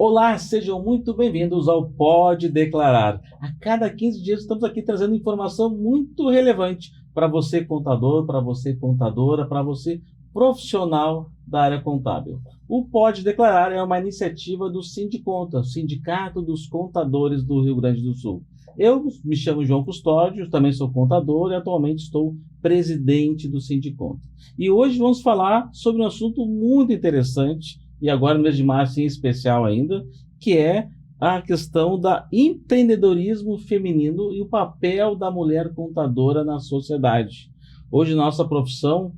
Olá, sejam muito bem-vindos ao Pode Declarar. A cada 15 dias estamos aqui trazendo informação muito relevante para você contador, para você contadora, para você profissional da área contábil. O Pode Declarar é uma iniciativa do Sindiconta, Sindicato dos Contadores do Rio Grande do Sul. Eu me chamo João Custódio, também sou contador e atualmente estou presidente do Sindiconta. E hoje vamos falar sobre um assunto muito interessante, e agora no mês de março em especial ainda, que é a questão do empreendedorismo feminino e o papel da mulher contadora na sociedade. Hoje, nossa profissão,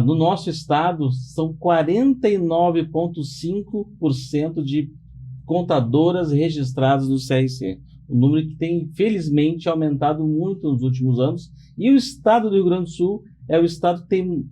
no nosso estado, são 49,5% de contadoras registradas no CRC. Um número que tem, felizmente, aumentado muito nos últimos anos. E o estado do Rio Grande do Sul é o estado que tem,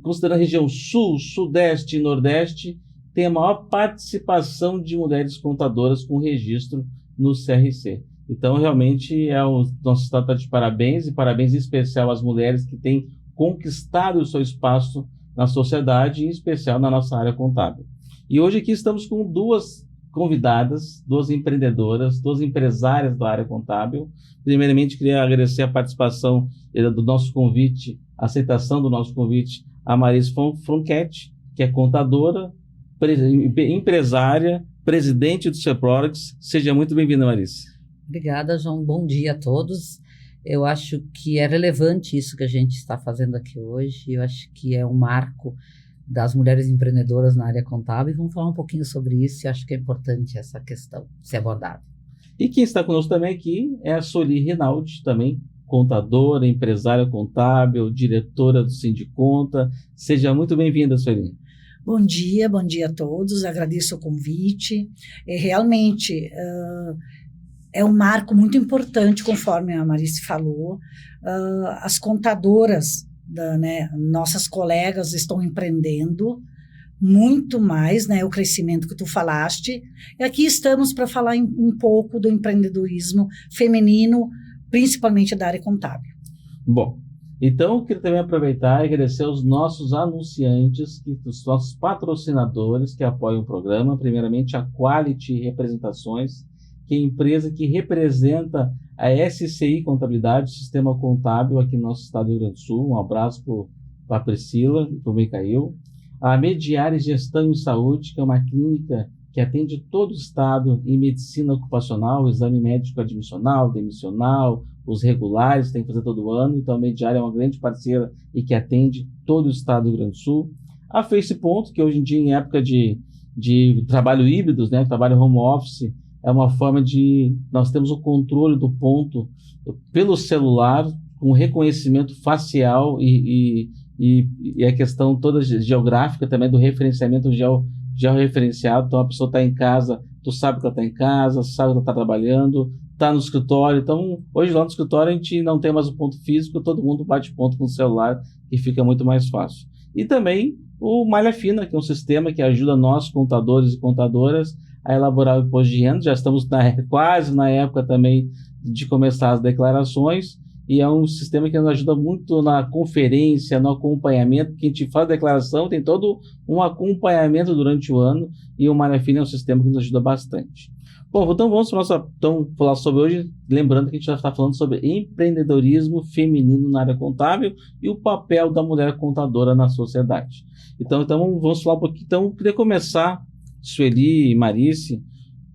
considerando a região sul, sudeste e nordeste, tem a maior participação de mulheres contadoras com registro no CRC. Então, realmente, o nosso estado está de parabéns, e parabéns em especial às mulheres que têm conquistado o seu espaço na sociedade, em especial na nossa área contábil. E hoje aqui estamos com duas convidadas, duas empreendedoras, duas empresárias da área contábil. Primeiramente, queria agradecer a participação do nosso convite, a aceitação do nosso convite, a Marice Fronchetti, que é contadora, empresária, presidente do Ceprolex. Seja muito bem-vinda, Marice. Obrigada, João. Bom dia a todos. Eu acho que é relevante isso que a gente está fazendo aqui hoje. Eu acho que é um marco das mulheres empreendedoras na área contábil. Vamos falar um pouquinho sobre isso e acho que é importante essa questão ser abordada. E quem está conosco também aqui é a Soli Rinaldi, também contadora, empresária contábil, diretora do Sindiconta. Seja muito bem-vinda, Soli. Bom dia a todos, agradeço o convite. Realmente é um marco muito importante, conforme a Marice falou. As contadoras, nossas colegas estão empreendendo muito mais, o crescimento que tu falaste. E aqui estamos para falar um pouco do empreendedorismo feminino, principalmente da área contábil. Bom, então eu queria também aproveitar e agradecer aos nossos anunciantes, os nossos patrocinadores que apoiam o programa. Primeiramente, a Quality Representações, que é a empresa que representa a SCI Contabilidade, Sistema Contábil aqui no nosso estado do Rio Grande do Sul. Um abraço para a Priscila e para o Micael. A Mediare Gestão em Saúde, que é uma clínica que atende todo o estado em medicina ocupacional, exame médico admissional, demissional, os regulares, tem que fazer todo ano. Então, a Mediare é uma grande parceira e que atende todo o estado do Rio Grande do Sul. A FacePonto, que hoje em dia, em época de trabalho híbridos, trabalho home office, é uma forma de... Nós temos o controle do ponto pelo celular, com reconhecimento facial e a questão toda geográfica também do referenciamento georreferenciado. Então, a pessoa está em casa, tu sabe que ela está em casa, sabe que ela está trabalhando, está no escritório. Então, hoje lá no escritório a gente não tem mais o ponto físico, todo mundo bate ponto com o celular e fica muito mais fácil. E também o Malha Fina, que é um sistema que ajuda nós, contadores e contadoras, a elaborar o imposto de renda. Já estamos quase na época também de começar as declarações, e é um sistema que nos ajuda muito na conferência, no acompanhamento, porque a gente faz a declaração, tem todo um acompanhamento durante o ano, e o Malha Fina é um sistema que nos ajuda bastante. Bom, então vamos falar sobre hoje, lembrando que a gente já está falando sobre empreendedorismo feminino na área contábil e o papel da mulher contadora na sociedade. Então vamos falar um pouquinho. Então, eu queria começar, Sueli e Marice,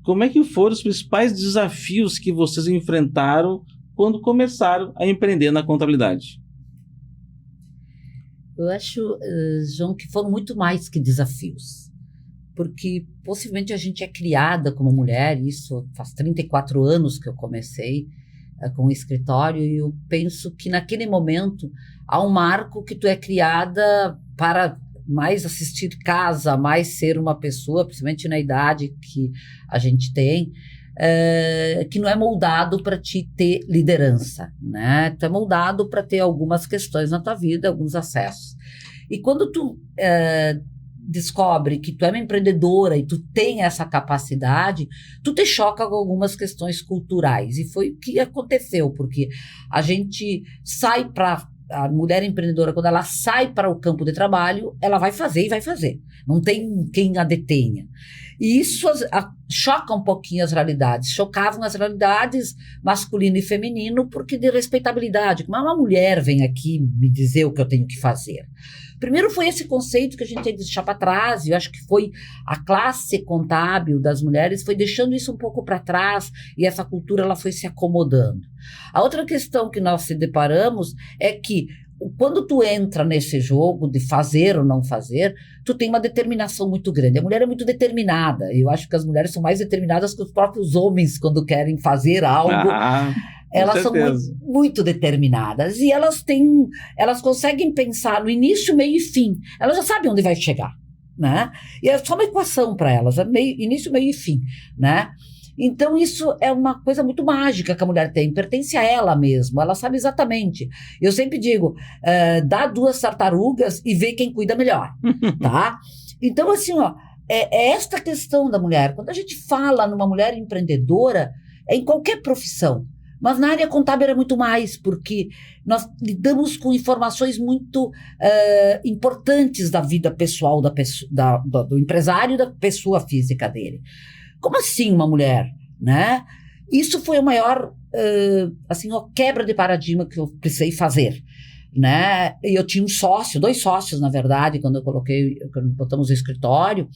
como é que foram os principais desafios que vocês enfrentaram quando começaram a empreender na contabilidade? Eu acho, João, que foram muito mais que desafios, porque possivelmente a gente é criada como mulher. Isso faz 34 anos que eu comecei com o escritório, e eu penso que naquele momento há um marco que tu é criada para mais assistir casa, mais ser uma pessoa, principalmente na idade que a gente tem, que não é moldado para te ter liderança, Tu é moldado para ter algumas questões na tua vida, alguns acessos. E quando tu descobre que tu é uma empreendedora e tu tem essa capacidade, tu te choca com algumas questões culturais. E foi o que aconteceu, porque a gente sai para... A mulher empreendedora, quando ela sai para o campo de trabalho, ela vai fazer e vai fazer. Não tem quem a detenha. E isso choca um pouquinho as realidades. Chocavam as realidades masculino e feminino, porque de respeitabilidade. Como uma mulher vem aqui me dizer o que eu tenho que fazer? Primeiro foi esse conceito que a gente tem que deixar para trás, e eu acho que foi a classe contábil das mulheres foi deixando isso um pouco para trás, e essa cultura ela foi se acomodando. A outra questão que nós se deparamos é que quando tu entra nesse jogo de fazer ou não fazer, tu tem uma determinação muito grande. A mulher é muito determinada. Eu acho que as mulheres são mais determinadas que os próprios homens quando querem fazer algo. Elas são muito determinadas. E elas conseguem pensar no início, meio e fim. Elas já sabem onde vai chegar, né? E é só uma equação para elas, início, meio e fim, né? Então, isso é uma coisa muito mágica que a mulher tem, pertence a ela mesma, ela sabe exatamente. Eu sempre digo, dá 2 tartarugas e vê quem cuida melhor, tá? Então, assim, ó, é esta questão da mulher. Quando a gente fala numa mulher empreendedora, é em qualquer profissão, mas na área contábil é muito mais, porque nós lidamos com informações muito importantes da vida pessoal do empresário e da pessoa física dele. Como assim uma mulher, né? Isso foi a maior, quebra de paradigma que eu precisei fazer, né? E eu tinha um sócio, 2 sócios, na verdade, quando botamos o escritório,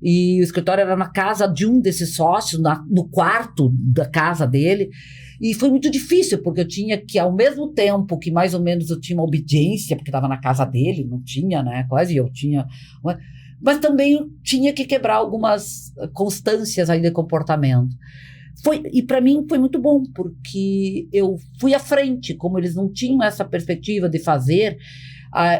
e o escritório era na casa de um desses sócios, no quarto da casa dele, e foi muito difícil, porque eu tinha que, ao mesmo tempo que mais ou menos eu tinha uma obediência, porque estava na casa dele, não tinha, né? Quase eu tinha... Mas também tinha que quebrar algumas constâncias aí de comportamento. E para mim foi muito bom, porque eu fui à frente, como eles não tinham essa perspectiva de fazer,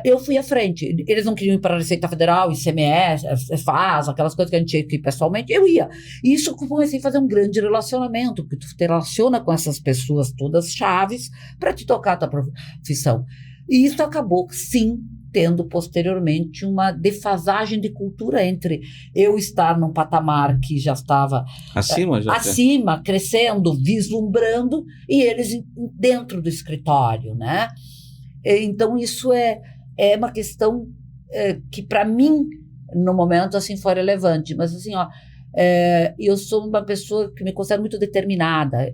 eu fui à frente. Eles não queriam ir para a Receita Federal, ICMS, FAS, aquelas coisas que a gente tinha que ir pessoalmente, eu ia. E isso eu comecei a fazer um grande relacionamento, porque tu te relaciona com essas pessoas todas chaves para te tocar a tua profissão. E isso acabou, sim, tendo posteriormente uma defasagem de cultura entre eu estar num patamar que já estava acima, crescendo, vislumbrando, e eles dentro do escritório, né? Então isso é uma questão que para mim no momento assim foi relevante, mas assim, ó, eu sou uma pessoa que me considero muito determinada,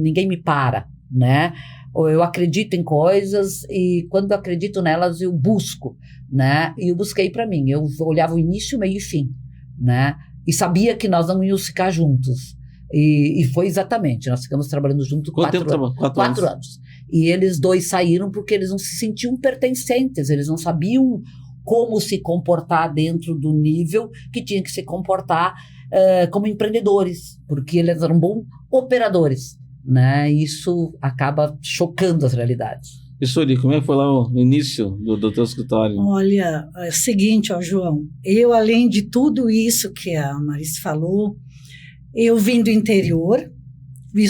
ninguém me para, né? Eu acredito em coisas e quando eu acredito nelas eu busco, né? E eu busquei para mim, eu olhava o início, meio e fim, né? E sabia que nós não íamos ficar juntos. E foi exatamente, nós ficamos trabalhando juntos 4 anos. E eles 2 saíram porque eles não se sentiam pertencentes, eles não sabiam como se comportar dentro do nível que tinha que se comportar como empreendedores, porque eles eram bons operadores, né? Isso acaba chocando as realidades. E Sueli, como é que foi lá o início do teu escritório? Olha, é o seguinte, João, eu além de tudo isso que a Marice falou, eu vim do interior,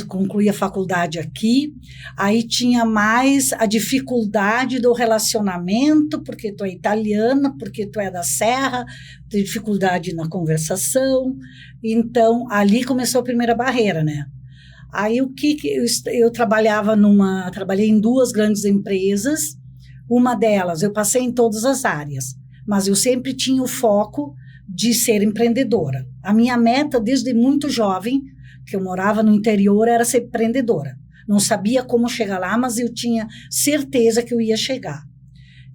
concluí a faculdade aqui, aí tinha mais a dificuldade do relacionamento, porque tu é italiana, porque tu é da Serra, tem dificuldade na conversação, então ali começou a primeira barreira, né? Aí o que eu trabalhei em 2 grandes empresas, uma delas eu passei em todas as áreas, mas eu sempre tinha o foco de ser empreendedora. A minha meta desde muito jovem, que eu morava no interior, era ser empreendedora. Não sabia como chegar lá, mas eu tinha certeza que eu ia chegar.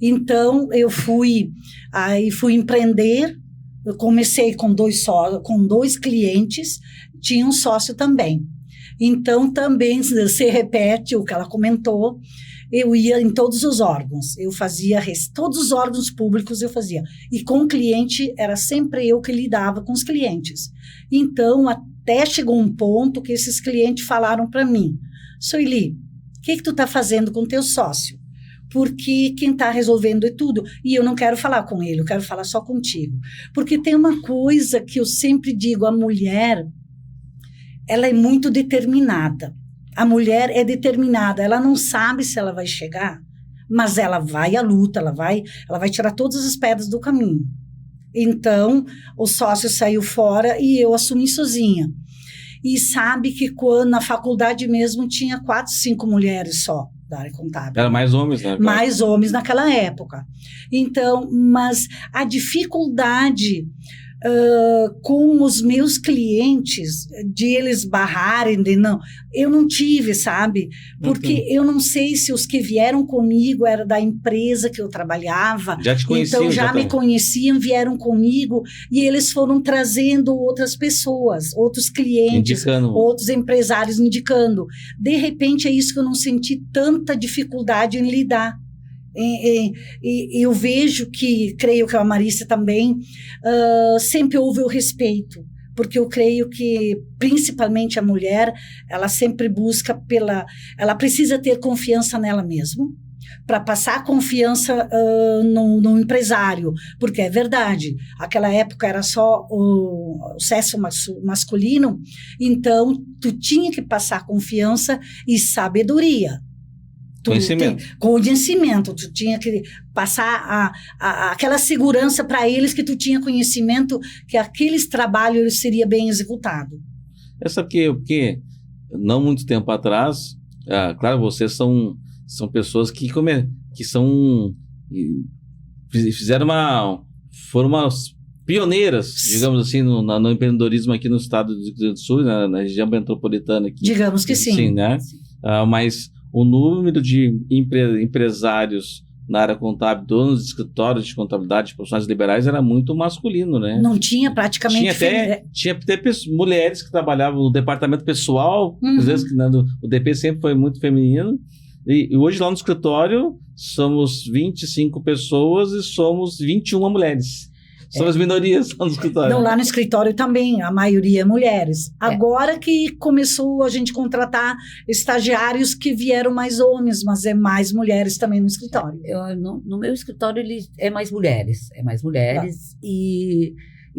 Então eu fui empreender. Eu comecei com 2 clientes, tinha um sócio também. Então, também se repete o que ela comentou, eu ia em todos os órgãos, eu fazia, todos os órgãos públicos eu fazia, e com o cliente, era sempre eu que lidava com os clientes. Então, até chegou um ponto que esses clientes falaram para mim, Sueli, o que tu está fazendo com o teu sócio? Porque quem está resolvendo é tudo, e eu não quero falar com ele, eu quero falar só contigo. Porque tem uma coisa que eu sempre digo, a mulher, ela é muito determinada. A mulher é determinada, ela não sabe se ela vai chegar, mas ela vai à luta, ela vai tirar todas as pedras do caminho. Então, o sócio saiu fora e eu assumi sozinha. E sabe que quando na faculdade mesmo tinha 4, 5 mulheres só da área contábil. Era mais homens, né? Mais homens naquela época. Então, mas a dificuldade com os meus clientes, de eles barrarem, eu não tive, sabe? Porque eu não sei se os que vieram comigo era da empresa que eu trabalhava, já te conheciam, então já me conheciam, vieram comigo, e eles foram trazendo outras pessoas, outros clientes, outros empresários indicando. De repente é isso que eu não senti tanta dificuldade em lidar. E eu vejo que, creio que a Marícia também, sempre houve o respeito, porque eu creio que, principalmente a mulher, ela sempre busca ela precisa ter confiança nela mesma, para passar confiança no empresário, porque é verdade, aquela época era só o sexo masculino, então tu tinha que passar confiança e sabedoria. Conhecimento, tu tinha que passar aquela segurança para eles, que tu tinha conhecimento que aqueles trabalhos seria bem executado. Porque não muito tempo atrás, claro, vocês são pessoas que foram umas pioneiras, digamos assim, no empreendedorismo aqui no estado do Rio Grande do Sul, na região metropolitana aqui. Digamos que sim. Sim, né? Mas o número de empresários na área contábil, donos de escritórios de contabilidade, profissionais liberais, era muito masculino, né? Não tinha praticamente... Tinha até mulheres que trabalhavam no departamento pessoal, às vezes, o DP sempre foi muito feminino, e hoje lá no escritório somos 25 pessoas e somos 21 mulheres. São as minorias lá no escritório. Não, lá no escritório também, a maioria é mulheres. Agora que começou a gente contratar estagiários que vieram mais homens, mas é mais mulheres também no escritório. No meu escritório ele é mais mulheres. E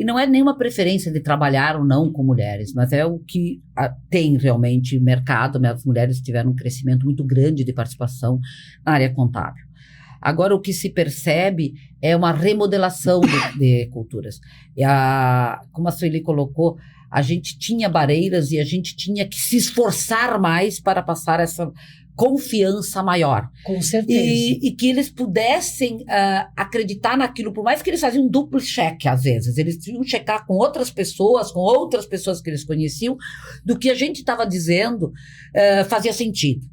não é nenhuma preferência de trabalhar ou não com mulheres, mas é o que tem realmente mercado. As mulheres tiveram um crescimento muito grande de participação na área contábil. Agora, o que se percebe é uma remodelação de culturas. Como a Sueli colocou, a gente tinha barreiras e a gente tinha que se esforçar mais para passar essa confiança maior. Com certeza. E que eles pudessem acreditar naquilo, por mais que eles faziam um duplo cheque, às vezes. Eles iam checar com outras pessoas que eles conheciam, do que a gente estava dizendo fazia sentido.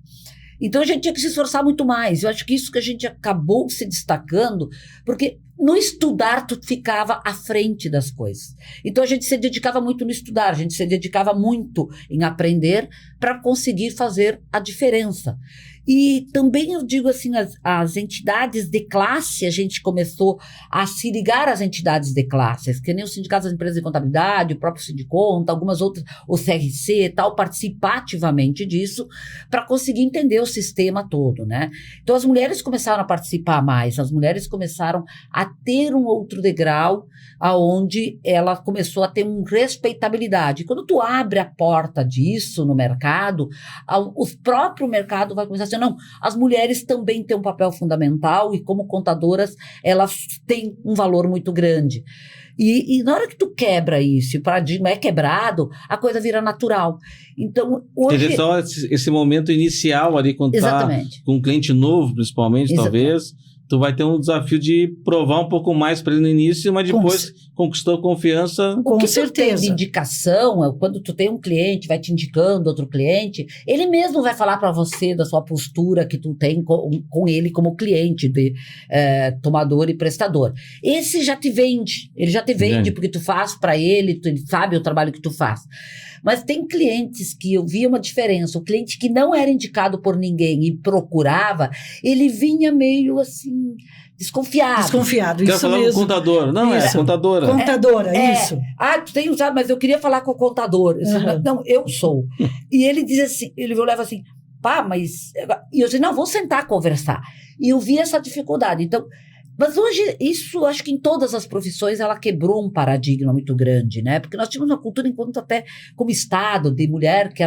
Então, a gente tinha que se esforçar muito mais. Eu acho que isso que a gente acabou se destacando, porque no estudar tu ficava à frente das coisas. Então, a gente se dedicava muito no estudar, a gente se dedicava muito em aprender para conseguir fazer a diferença. E também eu digo assim, as entidades de classe, a gente começou a se ligar às entidades de classes, que nem o Sindicato das Empresas de Contabilidade, o próprio Sindiconta, algumas outras, o CRC e tal, participar ativamente disso para conseguir entender o sistema todo, né? Então as mulheres começaram a participar mais, as mulheres começaram a ter um outro degrau aonde ela começou a ter uma respeitabilidade. Quando tu abre a porta disso no mercado, o próprio mercado vai começar a dizer, não, as mulheres também têm um papel fundamental e como contadoras elas têm um valor muito grande. E na hora que tu quebra isso, o paradigma é quebrado, a coisa vira natural. Então, hoje... Só esse momento inicial ali, quando tá com um cliente novo, principalmente, talvez... Tu vai ter um desafio de provar um pouco mais para ele no início, mas depois conquistou confiança. Com certeza. Tu tem de indicação, quando tu tem um cliente, vai te indicando outro cliente, ele mesmo vai falar para você da sua postura que tu tem com ele como cliente, de tomador e prestador. Esse já te vende, ele já te vende porque tu faz para ele, tu sabe o trabalho que tu faz. Mas tem clientes que eu via uma diferença. O cliente que não era indicado por ninguém e procurava, ele vinha meio assim, desconfiado. Desconfiado, isso falar mesmo. Com o contador. Não, isso. É contadora. Contadora, isso. Tu tem usado, mas eu queria falar com o contador. Não, eu sou. E ele diz assim, ele olhava assim, pá, mas... E eu disse, não, vamos sentar conversar. E eu vi essa dificuldade. Então... Mas hoje, isso, acho que em todas as profissões, ela quebrou um paradigma muito grande, né? Porque nós tínhamos uma cultura, enquanto até como Estado, de mulher que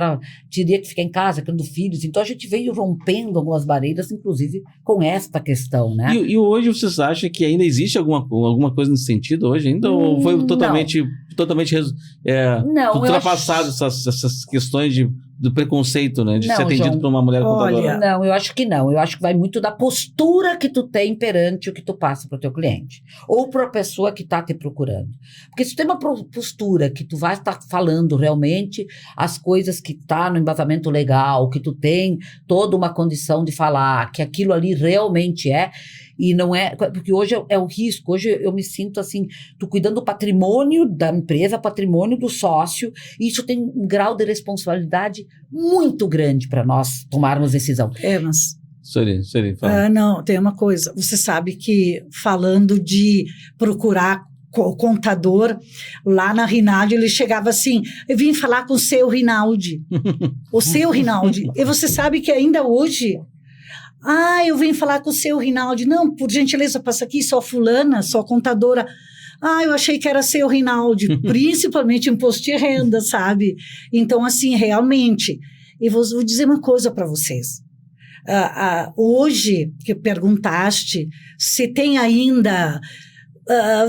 teria que ficar em casa, criando filhos. Então, a gente veio rompendo algumas barreiras, inclusive com esta questão, né? E hoje, vocês acham que ainda existe alguma coisa nesse sentido hoje ainda? Ou foi totalmente ultrapassado essas questões de do preconceito, né? De Não, ser atendido João, por uma mulher contadora. Não, eu acho que não. Eu acho que vai muito da postura que tu tem perante o que tu passa para o teu cliente. Ou para a pessoa que está te procurando. Porque se tu tem uma postura que tu vai estar falando realmente as coisas que tá no embasamento legal, que tu tem toda uma condição de falar, que aquilo ali realmente é, e não é... Porque hoje é o risco. Hoje eu me sinto assim, tu cuidando do patrimônio da empresa, patrimônio do sócio, e isso tem um grau de responsabilidade muito grande para nós tomarmos decisão. Mas... Sorry, fala. Não, tem uma coisa. Você sabe que falando de procurar o contador, lá na Rinaldi, ele chegava assim, eu vim falar com o seu Rinaldi. O seu Rinaldi. E você sabe que ainda hoje... eu vim falar com o seu Rinaldi. Não, por gentileza, passa aqui, só fulana, só contadora. Eu achei que era seu Rinaldi, principalmente imposto de renda, sabe? Então, assim, realmente, e vou dizer uma coisa para vocês. Hoje, que perguntaste, se tem ainda,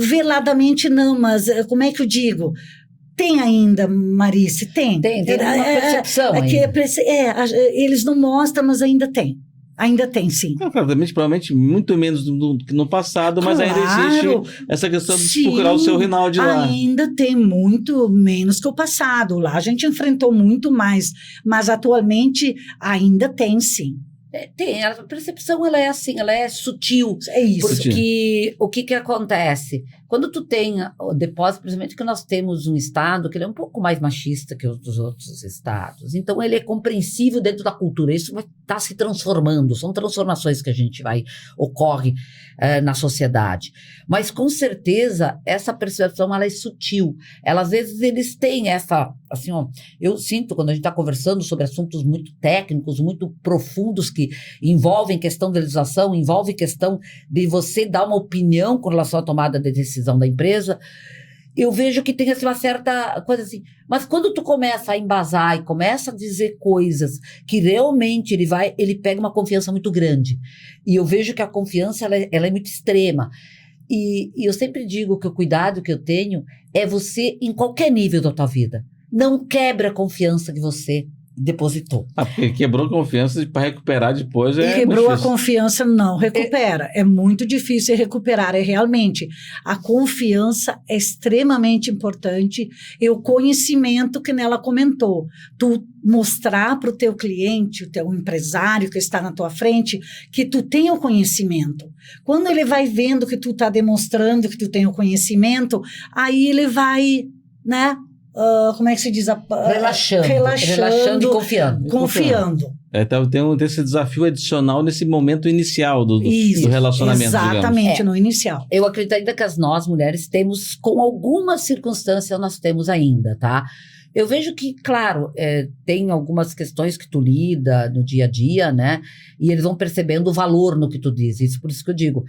veladamente não, mas como é que eu digo? Tem ainda, Marice, tem. Tem uma percepção ainda. Eles não mostram, mas ainda tem. Ainda tem, sim. Provavelmente muito menos do que no passado, mas ainda existe essa questão de procurar o seu Rinaldi lá. Ainda tem muito menos que o passado. Lá a gente enfrentou muito mais, mas atualmente ainda tem, sim. Tem, a percepção ela é assim, ela é sutil. É isso. Porque o que acontece? Quando tu tem o depósito, principalmente que nós temos um estado que ele é um pouco mais machista que os dos outros estados, então ele é compreensível dentro da cultura, isso vai estar se transformando, são transformações que a gente ocorre na sociedade. Mas com certeza essa percepção ela é sutil, às vezes eles têm essa, assim, eu sinto quando a gente está conversando sobre assuntos muito técnicos, muito profundos que envolvem questão de legislação, envolve questão de você dar uma opinião com relação à tomada de decisão da empresa, eu vejo que tem assim, uma certa coisa assim, mas quando tu começa a embasar e começa a dizer coisas que realmente ele pega uma confiança muito grande, e eu vejo que a confiança ela é muito extrema, e eu sempre digo que o cuidado que eu tenho é você em qualquer nível da tua vida, não quebra a confiança que você depositou. Porque quebrou a confiança para recuperar depois quebrou a confiança, não recupera. É muito difícil recuperar. Realmente, a confiança é extremamente importante e o conhecimento que nela comentou. Tu mostrar para o teu cliente, o teu empresário que está na tua frente, que tu tem o conhecimento. Quando ele vai vendo que tu está demonstrando que tu tem o conhecimento, aí ele vai, né? Como é que se diz? Relaxando e confiando. Tem esse desafio adicional nesse momento inicial do relacionamento, exatamente, no inicial. Eu acredito ainda que nós, mulheres, temos, com algumas circunstâncias, nós temos ainda, tá? Eu vejo que, claro, tem algumas questões que tu lida no dia a dia, né? E eles vão percebendo o valor no que tu diz. Isso por isso que eu digo.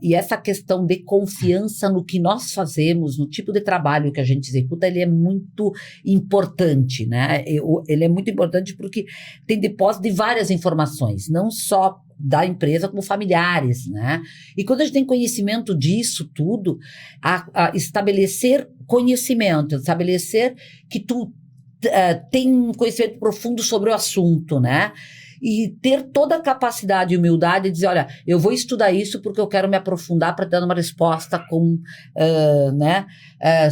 E essa questão de confiança no que nós fazemos, no tipo de trabalho que a gente executa, ele é muito importante, né? Ele é muito importante porque tem depósito de várias informações, não só da empresa como familiares, né? E quando a gente tem conhecimento disso tudo, a estabelecer conhecimento, estabelecer que tu tem um conhecimento profundo sobre o assunto, né? E ter toda a capacidade e humildade de dizer, olha, eu vou estudar isso porque eu quero me aprofundar para dar uma resposta com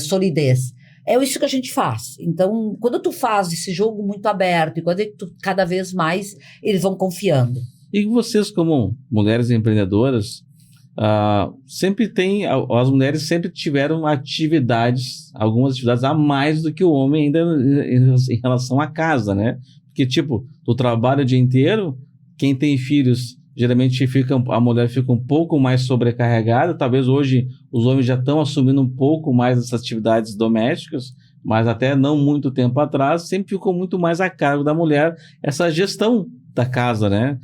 solidez. É isso que a gente faz. Então, quando tu faz esse jogo muito aberto e quando cada vez mais eles vão confiando. E vocês, como mulheres empreendedoras, sempre as mulheres sempre tiveram algumas atividades a mais do que o homem ainda em relação à casa, né? Porque, tu trabalha o dia inteiro, quem tem filhos, geralmente a mulher fica um pouco mais sobrecarregada, talvez hoje os homens já estão assumindo um pouco mais essas atividades domésticas, mas até não muito tempo atrás, sempre ficou muito mais a cargo da mulher essa gestão da casa, né?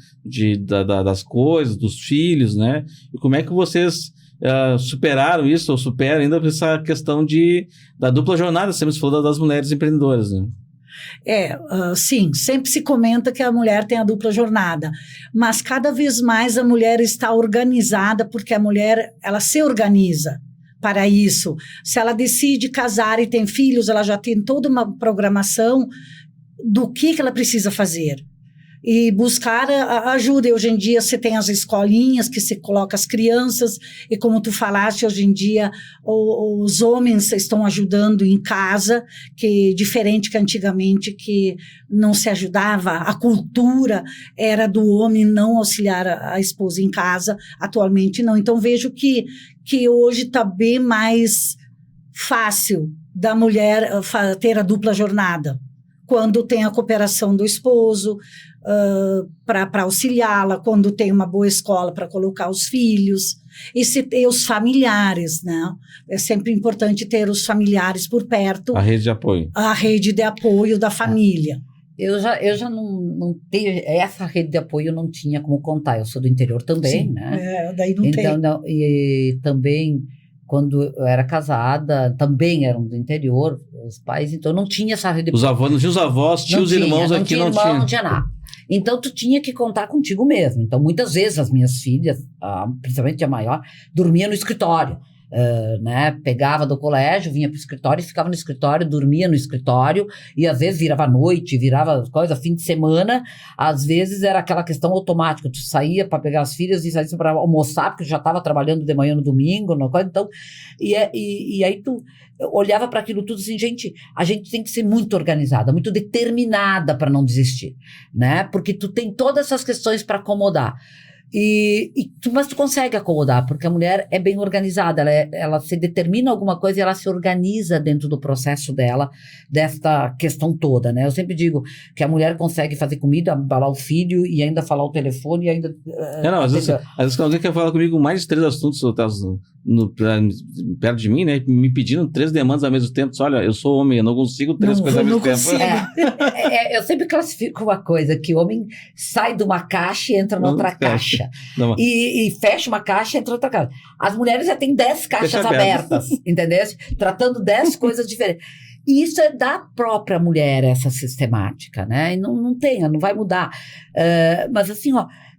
Das coisas, dos filhos, né? E como é que vocês superaram isso, ou superam ainda essa questão da dupla jornada, sempre se falou das mulheres empreendedoras, né? Sim, sempre se comenta que a mulher tem a dupla jornada, mas cada vez mais a mulher está organizada, porque a mulher, ela se organiza para isso. Se ela decide casar e tem filhos, ela já tem toda uma programação do que ela precisa fazer. E buscar a ajuda. E hoje em dia você tem as escolinhas que você coloca as crianças, e como tu falaste, hoje em dia os homens estão ajudando em casa, que diferente que antigamente, que não se ajudava, a cultura era do homem não auxiliar a esposa em casa, atualmente não. Então vejo que hoje está bem mais fácil da mulher ter a dupla jornada, quando tem a cooperação do esposo, para auxiliá-la, quando tem uma boa escola para colocar os filhos, e se ter os familiares, né? É sempre importante ter os familiares por perto. A rede de apoio. A rede de apoio da família. Eu já não tenho, essa rede de apoio eu não tinha como contar, eu sou do interior também, Sim, né? Daí não então, tem. Não, e também, quando eu era casada, também eram do interior, os pais, então não tinha essa rede de Os apoio. avós, não tinha os avós, tinha os irmãos aqui, não tinha. Não tinha nada. Então, tu tinha que contar contigo mesmo. Então, muitas vezes as minhas filhas, principalmente a maior, dormia no escritório. Né? Pegava do colégio, vinha para o escritório, ficava no escritório, dormia no escritório, e às vezes virava noite, virava coisa, fim de semana. Às vezes era aquela questão automática, tu saía para pegar as filhas e saía para almoçar, porque já estava trabalhando de manhã no domingo, então, e aí tu olhava para aquilo tudo assim, gente, a gente tem que ser muito organizada, muito determinada para não desistir, né? Porque tu tem todas essas questões para acomodar. Mas tu consegue acomodar, porque a mulher é bem organizada, ela se determina alguma coisa e ela se organiza dentro do processo dela, desta questão toda, né? Eu sempre digo que a mulher consegue fazer comida, embalar o filho e ainda falar o telefone e ainda... às vezes alguém quer falar comigo mais de 3 assuntos perto de mim, né? Me pedindo 3 demandas ao mesmo tempo. Olha, eu sou homem, eu não consigo 3 coisas ao mesmo tempo. Eu sempre classifico uma coisa, que o homem sai de uma caixa e entra noutra caixa. E fecha uma caixa e entra outra caixa. As mulheres já têm 10 caixas abertas, entendeu? Tratando 10 coisas diferentes. E isso é da própria mulher, essa sistemática, né? E não vai mudar. Mas assim,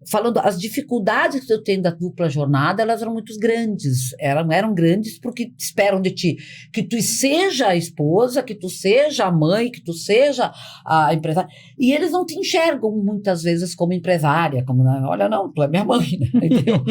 falando, as dificuldades que eu tenho da dupla jornada, elas eram muito grandes. Eram grandes porque esperam de ti que tu seja a esposa, que tu seja a mãe, que tu seja a empresária. E eles não te enxergam muitas vezes como empresária, como, olha, não, tu é minha mãe, né? Entendeu?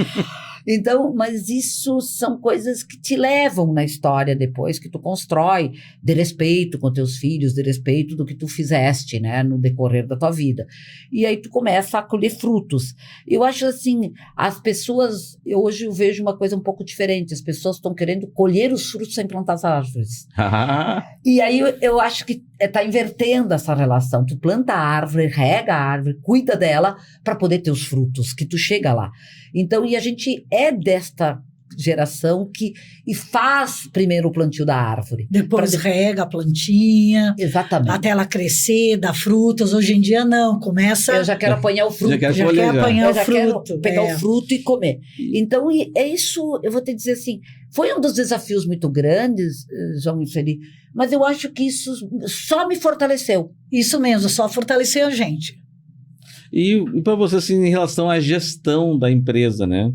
Então, mas isso são coisas que te levam na história depois, que tu constrói de respeito com teus filhos, de respeito do que tu fizeste, né, no decorrer da tua vida. E aí tu começa a colher frutos. Eu acho assim, as pessoas, hoje eu vejo uma coisa um pouco diferente, as pessoas estão querendo colher os frutos sem plantar as árvores. E aí eu acho que está invertendo essa relação. Tu planta a árvore, rega a árvore, cuida dela para poder ter os frutos, que tu chega lá. Então, e a gente é desta geração que faz primeiro o plantio da árvore. Depois rega a plantinha. Exatamente. Até ela crescer, dar frutos. Hoje em dia não, começa... Eu já quero apanhar o fruto. Já quero apanhar o fruto. Quero pegar o fruto e comer. Então, é isso, eu vou te dizer assim, foi um dos desafios muito grandes, João Miceli, mas eu acho que isso só me fortaleceu. Isso mesmo, só fortaleceu a gente. E para você, assim, em relação à gestão da empresa, né?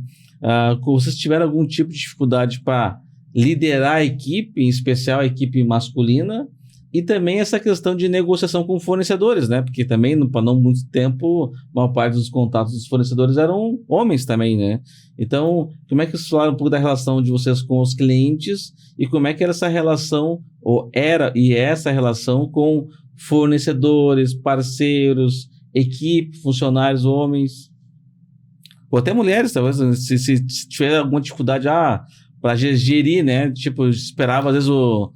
Vocês tiveram algum tipo de dificuldade para liderar a equipe, em especial a equipe masculina, e também essa questão de negociação com fornecedores, né? Porque também, para não muito tempo, a maior parte dos contatos dos fornecedores eram homens também, né? Então, como é que vocês falaram um pouco da relação de vocês com os clientes e como é que era essa relação, ou era e é essa relação com fornecedores, parceiros, equipe, funcionários, homens, ou até mulheres, talvez, se tiver alguma dificuldade para gerir, né? Tipo, esperava às vezes eu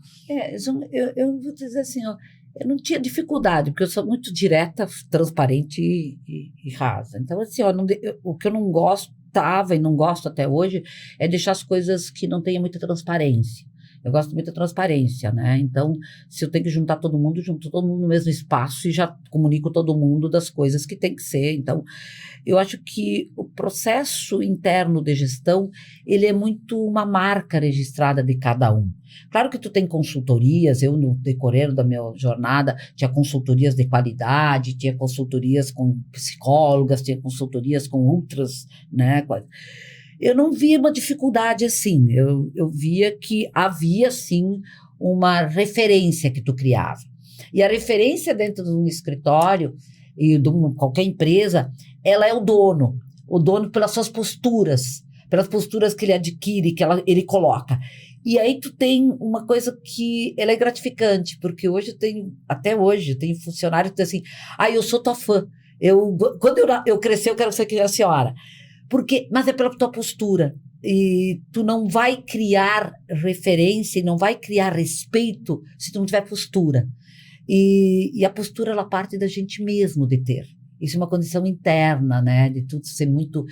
vou dizer assim, eu não tinha dificuldade, porque eu sou muito direta, transparente e rasa. Então, assim, o que eu não gostava e não gosto até hoje é deixar as coisas que não tenham muita transparência. Eu gosto muito da transparência, né? Então, se eu tenho que juntar todo mundo, junto todo mundo no mesmo espaço e já comunico todo mundo das coisas que tem que ser. Então, eu acho que o processo interno de gestão, ele é muito uma marca registrada de cada um. Claro que tu tem consultorias, eu no decorrer da minha jornada tinha consultorias de qualidade, tinha consultorias com psicólogas, tinha consultorias com outras, né, coisas. Eu não via uma dificuldade assim, eu via que havia, sim, uma referência que tu criava. E a referência dentro de um escritório e de qualquer empresa, ela é o dono pelas suas posturas, pelas posturas que ele adquire, que ele coloca. E aí tu tem uma coisa que ela é gratificante, porque até hoje, eu tenho funcionário que diz assim, eu sou tua fã, quando eu crescer, eu quero ser que a senhora. Mas é pela tua postura. E tu não vai criar referência, não vai criar respeito se tu não tiver postura. E a postura, ela parte da gente mesmo de ter. Isso é uma condição interna, né? De tu ter muito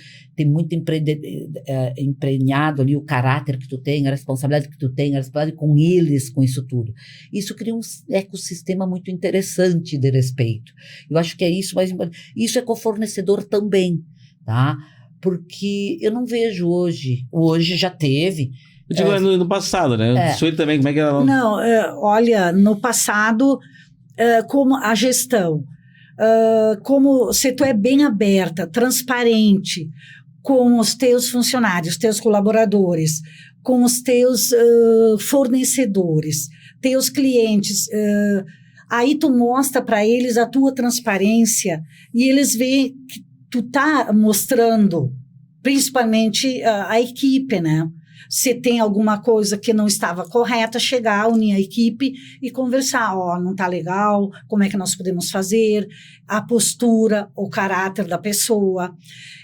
emprenhado ali o caráter que tu tem, a responsabilidade que tu tem, a responsabilidade com eles, com isso tudo. Isso cria um ecossistema muito interessante de respeito. Eu acho que é isso, mas isso é com o fornecedor também, tá? Porque eu não vejo hoje já teve. Eu digo no passado, né? Isso também, como é que ela... Não, olha, no passado, como a gestão, como se tu é bem aberta, transparente com os teus funcionários, teus colaboradores, com os teus fornecedores, teus clientes, aí tu mostra para eles a tua transparência e eles veem que tu tá mostrando, principalmente a equipe, né? Se tem alguma coisa que não estava correta, chegar, unir a equipe e conversar. Não está legal, como é que nós podemos fazer, a postura, o caráter da pessoa.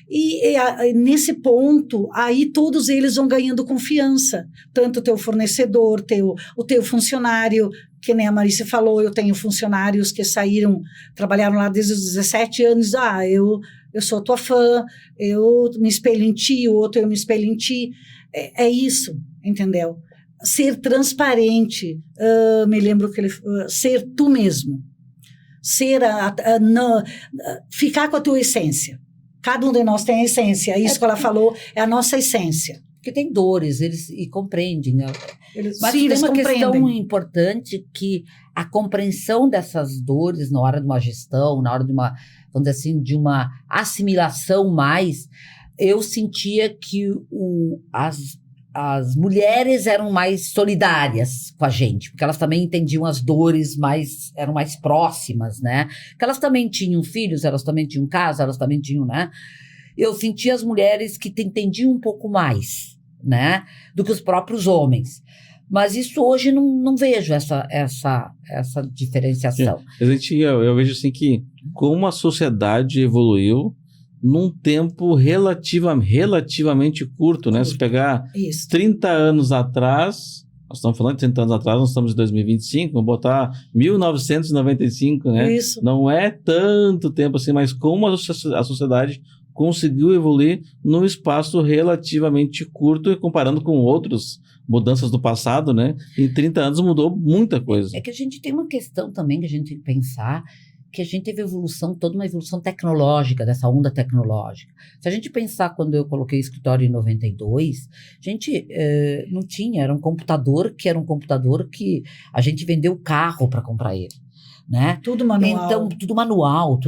E nesse ponto, aí todos eles vão ganhando confiança. Tanto o teu fornecedor, o teu funcionário, que nem a Marice falou, eu tenho funcionários que trabalharam lá desde os 17 anos. Eu sou tua fã, eu me espelho em ti, o outro eu me espelho em ti. É isso, entendeu? Ser transparente, me lembro que ser tu mesmo. Ficar com a tua essência. Cada um de nós tem a essência. Isso que ela falou é a nossa essência. Porque tem dores, eles compreendem. Né? Mas tem uma questão importante que a compreensão dessas dores na hora de uma gestão, na hora de uma, vamos dizer assim, de uma assimilação mais, eu sentia que as mulheres eram mais solidárias com a gente, porque elas também entendiam as dores eram mais próximas, né? Porque elas também tinham filhos, elas também tinham casa, elas também tinham, né? Eu sentia as mulheres que entendiam um pouco mais, né? Do que os próprios homens. Mas isso hoje não vejo essa diferenciação. Eu vejo assim que como a sociedade evoluiu num tempo relativamente curto, né? Se pegar 30 anos atrás, nós estamos falando de 30 anos atrás, nós estamos em 2025, vamos botar 1995, né? Isso. Não é tanto tempo assim, mas como a sociedade conseguiu evoluir num espaço relativamente curto e comparando com outras mudanças do passado, né? Em 30 anos mudou muita coisa. É que a gente tem uma questão também que a gente tem que pensar, que a gente teve toda uma evolução tecnológica, dessa onda tecnológica. Se a gente pensar quando eu coloquei o escritório em 92, a gente não tinha, era um computador que a gente vendeu o carro para comprar ele. Né? Tudo manual. Então, tudo manual.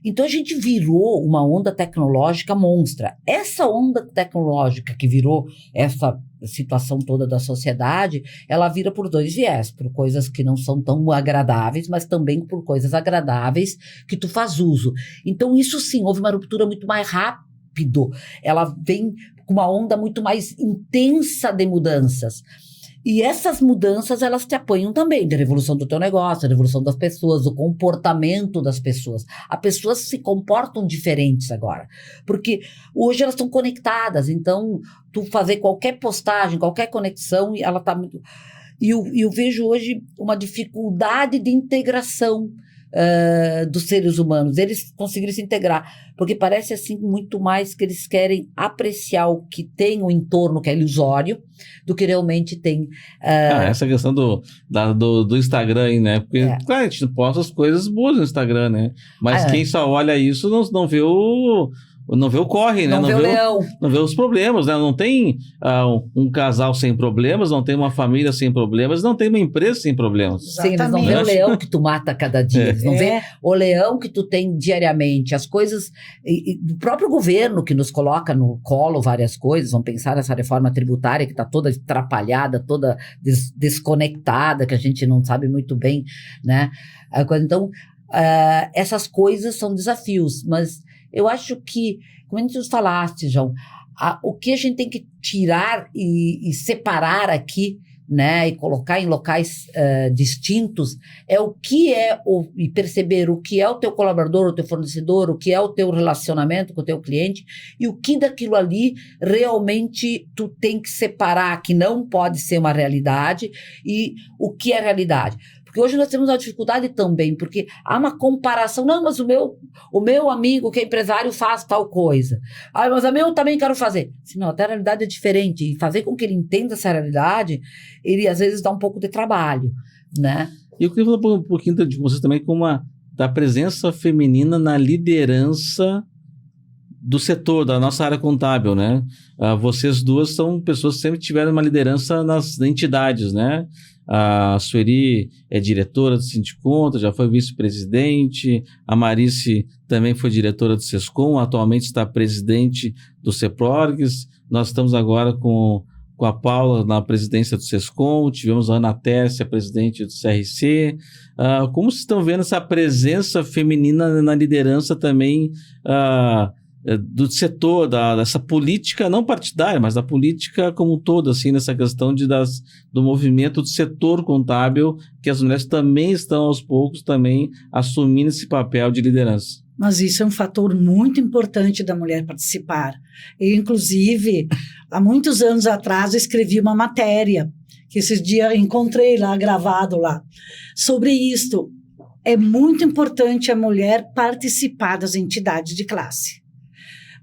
Então, a gente virou uma onda tecnológica monstra. Essa onda tecnológica que virou essa situação toda da sociedade, ela vira por dois viés, por coisas que não são tão agradáveis, mas também por coisas agradáveis que tu faz uso. Então, isso sim, houve uma ruptura muito mais rápido. Ela vem com uma onda muito mais intensa de mudanças. E essas mudanças, elas te apoiam também, da revolução do teu negócio, da revolução das pessoas, do comportamento das pessoas. As pessoas se comportam diferentes agora, porque hoje elas estão conectadas, então tu fazer qualquer postagem, qualquer conexão, ela está muito... E eu vejo hoje uma dificuldade de integração dos seres humanos, eles conseguiram se integrar, porque parece assim muito mais que eles querem apreciar o que tem o entorno, que é ilusório, do que realmente tem. Essa questão do Instagram aí, né? Porque, claro, a gente posta as coisas boas no Instagram, né? Mas quem só olha isso não vê não vê o corre, né? Não vê o leão. Não vê os problemas, né? Não tem um casal sem problemas, não tem uma família sem problemas, não tem uma empresa sem problemas. Sim, eles não vê o leão que tu mata cada dia, eles não vê o leão que tu tem diariamente, as coisas, e do próprio governo que nos coloca no colo várias coisas, vamos pensar nessa reforma tributária que está toda atrapalhada, toda desconectada, que a gente não sabe muito bem, né? Então, essas coisas são desafios, mas eu acho que, como a gente falaste, João, o que a gente tem que tirar e separar aqui, né, e colocar em locais distintos, é o que e perceber o que é o teu colaborador, o teu fornecedor, o que é o teu relacionamento com o teu cliente, e o que daquilo ali realmente tu tem que separar, que não pode ser uma realidade, e o que é realidade. Porque hoje nós temos uma dificuldade também, porque há uma comparação. Não, mas o meu amigo que é empresário faz tal coisa. Ah, mas o meu também quero fazer. Não, até a realidade é diferente. E fazer com que ele entenda essa realidade, ele às vezes dá um pouco de trabalho, né? E eu queria falar um pouquinho de vocês também da presença feminina na liderança do setor, da nossa área contábil, né? Vocês duas são pessoas que sempre tiveram uma liderança nas entidades, né? A Sueli é diretora do Sindiconta, já foi vice-presidente. A Marice também foi diretora do Sescom, atualmente está presidente do Ceprorgs. Nós estamos agora com a Paula na presidência do Sescom, tivemos a Ana Tércia, presidente do CRC. Como vocês estão vendo essa presença feminina na liderança também do setor, dessa política não partidária, mas da política como um todo, assim, nessa questão do movimento do setor contábil, que as mulheres também estão aos poucos também assumindo esse papel de liderança? Mas isso é um fator muito importante da mulher participar. Eu, inclusive, há muitos anos atrás, escrevi uma matéria, que esses dias encontrei lá, gravado lá, sobre isto. É muito importante a mulher participar das entidades de classe.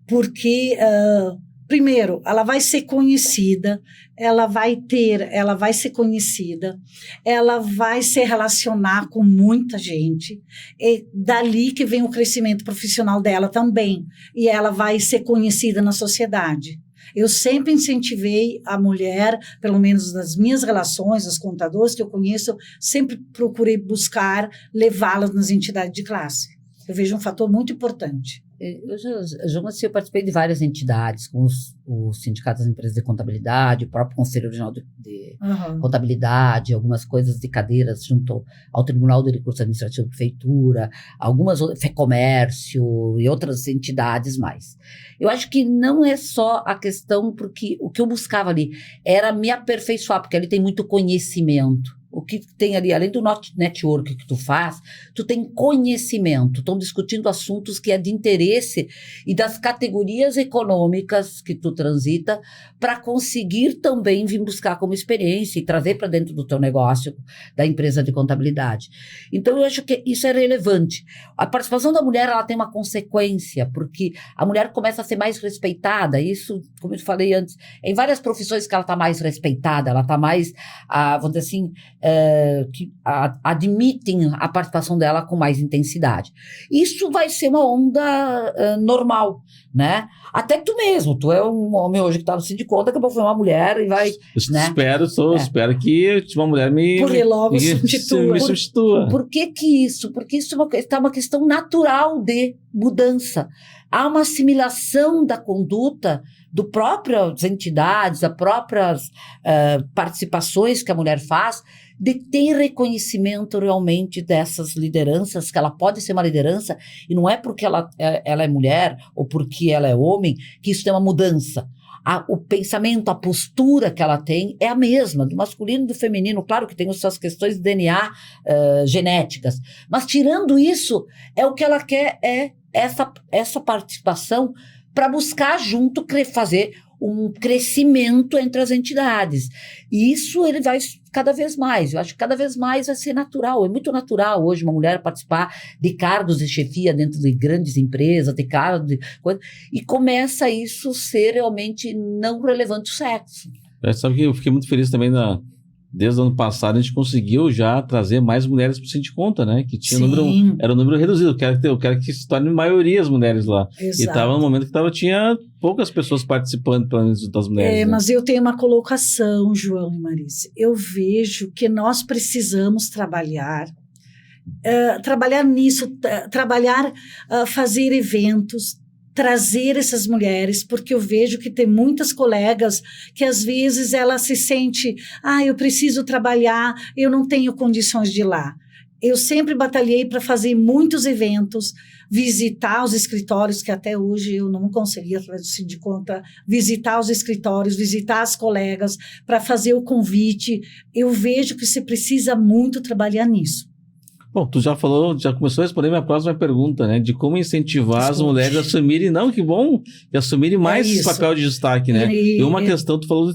Porque, primeiro, ela vai ser conhecida, ela vai se conhecida, ela vai se relacionar com muita gente, e dali que vem o crescimento profissional dela também, e ela vai ser conhecida na sociedade. Eu sempre incentivei a mulher, pelo menos nas minhas relações, as contadoras que eu conheço, sempre procurei buscar levá-las nas entidades de classe. Eu vejo um fator muito importante. Eu participei de várias entidades, com os sindicatos das empresas de contabilidade, o próprio Conselho Regional de Contabilidade, algumas coisas de cadeiras junto ao Tribunal de Recursos Administrativos da Prefeitura, algumas FEComércio e outras entidades mais. Eu acho que não é só a questão, porque o que eu buscava ali era me aperfeiçoar, porque ali tem muito conhecimento. O que tem ali, além do network que tu faz, tu tem conhecimento, estão discutindo assuntos que é de interesse e das categorias econômicas que tu transita para conseguir também vir buscar como experiência e trazer para dentro do teu negócio, da empresa de contabilidade. Então, eu acho que isso é relevante. A participação da mulher, ela tem uma consequência, porque a mulher começa a ser mais respeitada, isso, como eu falei antes, em várias profissões que ela está mais respeitada, ela está mais, vamos dizer assim, que admitem a participação dela com mais intensidade. Isso vai ser uma onda normal, né? Até tu mesmo, tu é um homem hoje que está no Sindiconta, acabou foi uma mulher e vai... Né? Espero que uma mulher me substitua. Por que isso? Porque isso é uma questão natural de mudança. Há uma assimilação da conduta do próprias entidades, das próprias participações que a mulher faz, de ter reconhecimento realmente dessas lideranças, que ela pode ser uma liderança, e não é porque ela é mulher ou porque ela é homem, que isso tem uma mudança. O pensamento, a postura que ela tem é a mesma, do masculino e do feminino. Claro que tem as suas questões de DNA genéticas, mas tirando isso, o que ela quer é essa participação para buscar junto fazer um crescimento entre as entidades. E isso ele vai cada vez mais. Eu acho que cada vez mais vai ser natural. É muito natural hoje uma mulher participar de cargos de chefia dentro de grandes empresas, de cargos de coisa, e começa isso ser realmente não relevante o sexo. Sabe que eu fiquei muito feliz também desde o ano passado, a gente conseguiu já trazer mais mulheres para o Sindiconta, né? Que tinha era um número reduzido. Eu quero que se torne maioria as mulheres lá. Exato. E estava no momento que tinha poucas pessoas participando, pelo menos, das mulheres. Né? Mas eu tenho uma colocação, João e Marice. Eu vejo que nós precisamos trabalhar nisso, fazer eventos, trazer essas mulheres, porque eu vejo que tem muitas colegas que às vezes ela se sente, eu preciso trabalhar, eu não tenho condições de ir lá. Eu sempre batalhei para fazer muitos eventos, visitar os escritórios, que até hoje eu não consegui, através do Sindiconta, visitar os escritórios, visitar as colegas, para fazer o convite. Eu vejo que você precisa muito trabalhar nisso. Bom, tu já começou a responder minha próxima pergunta, né? De como incentivar as mulheres a assumirem, assumirem mais esse papel de destaque, né? E uma questão, tu falou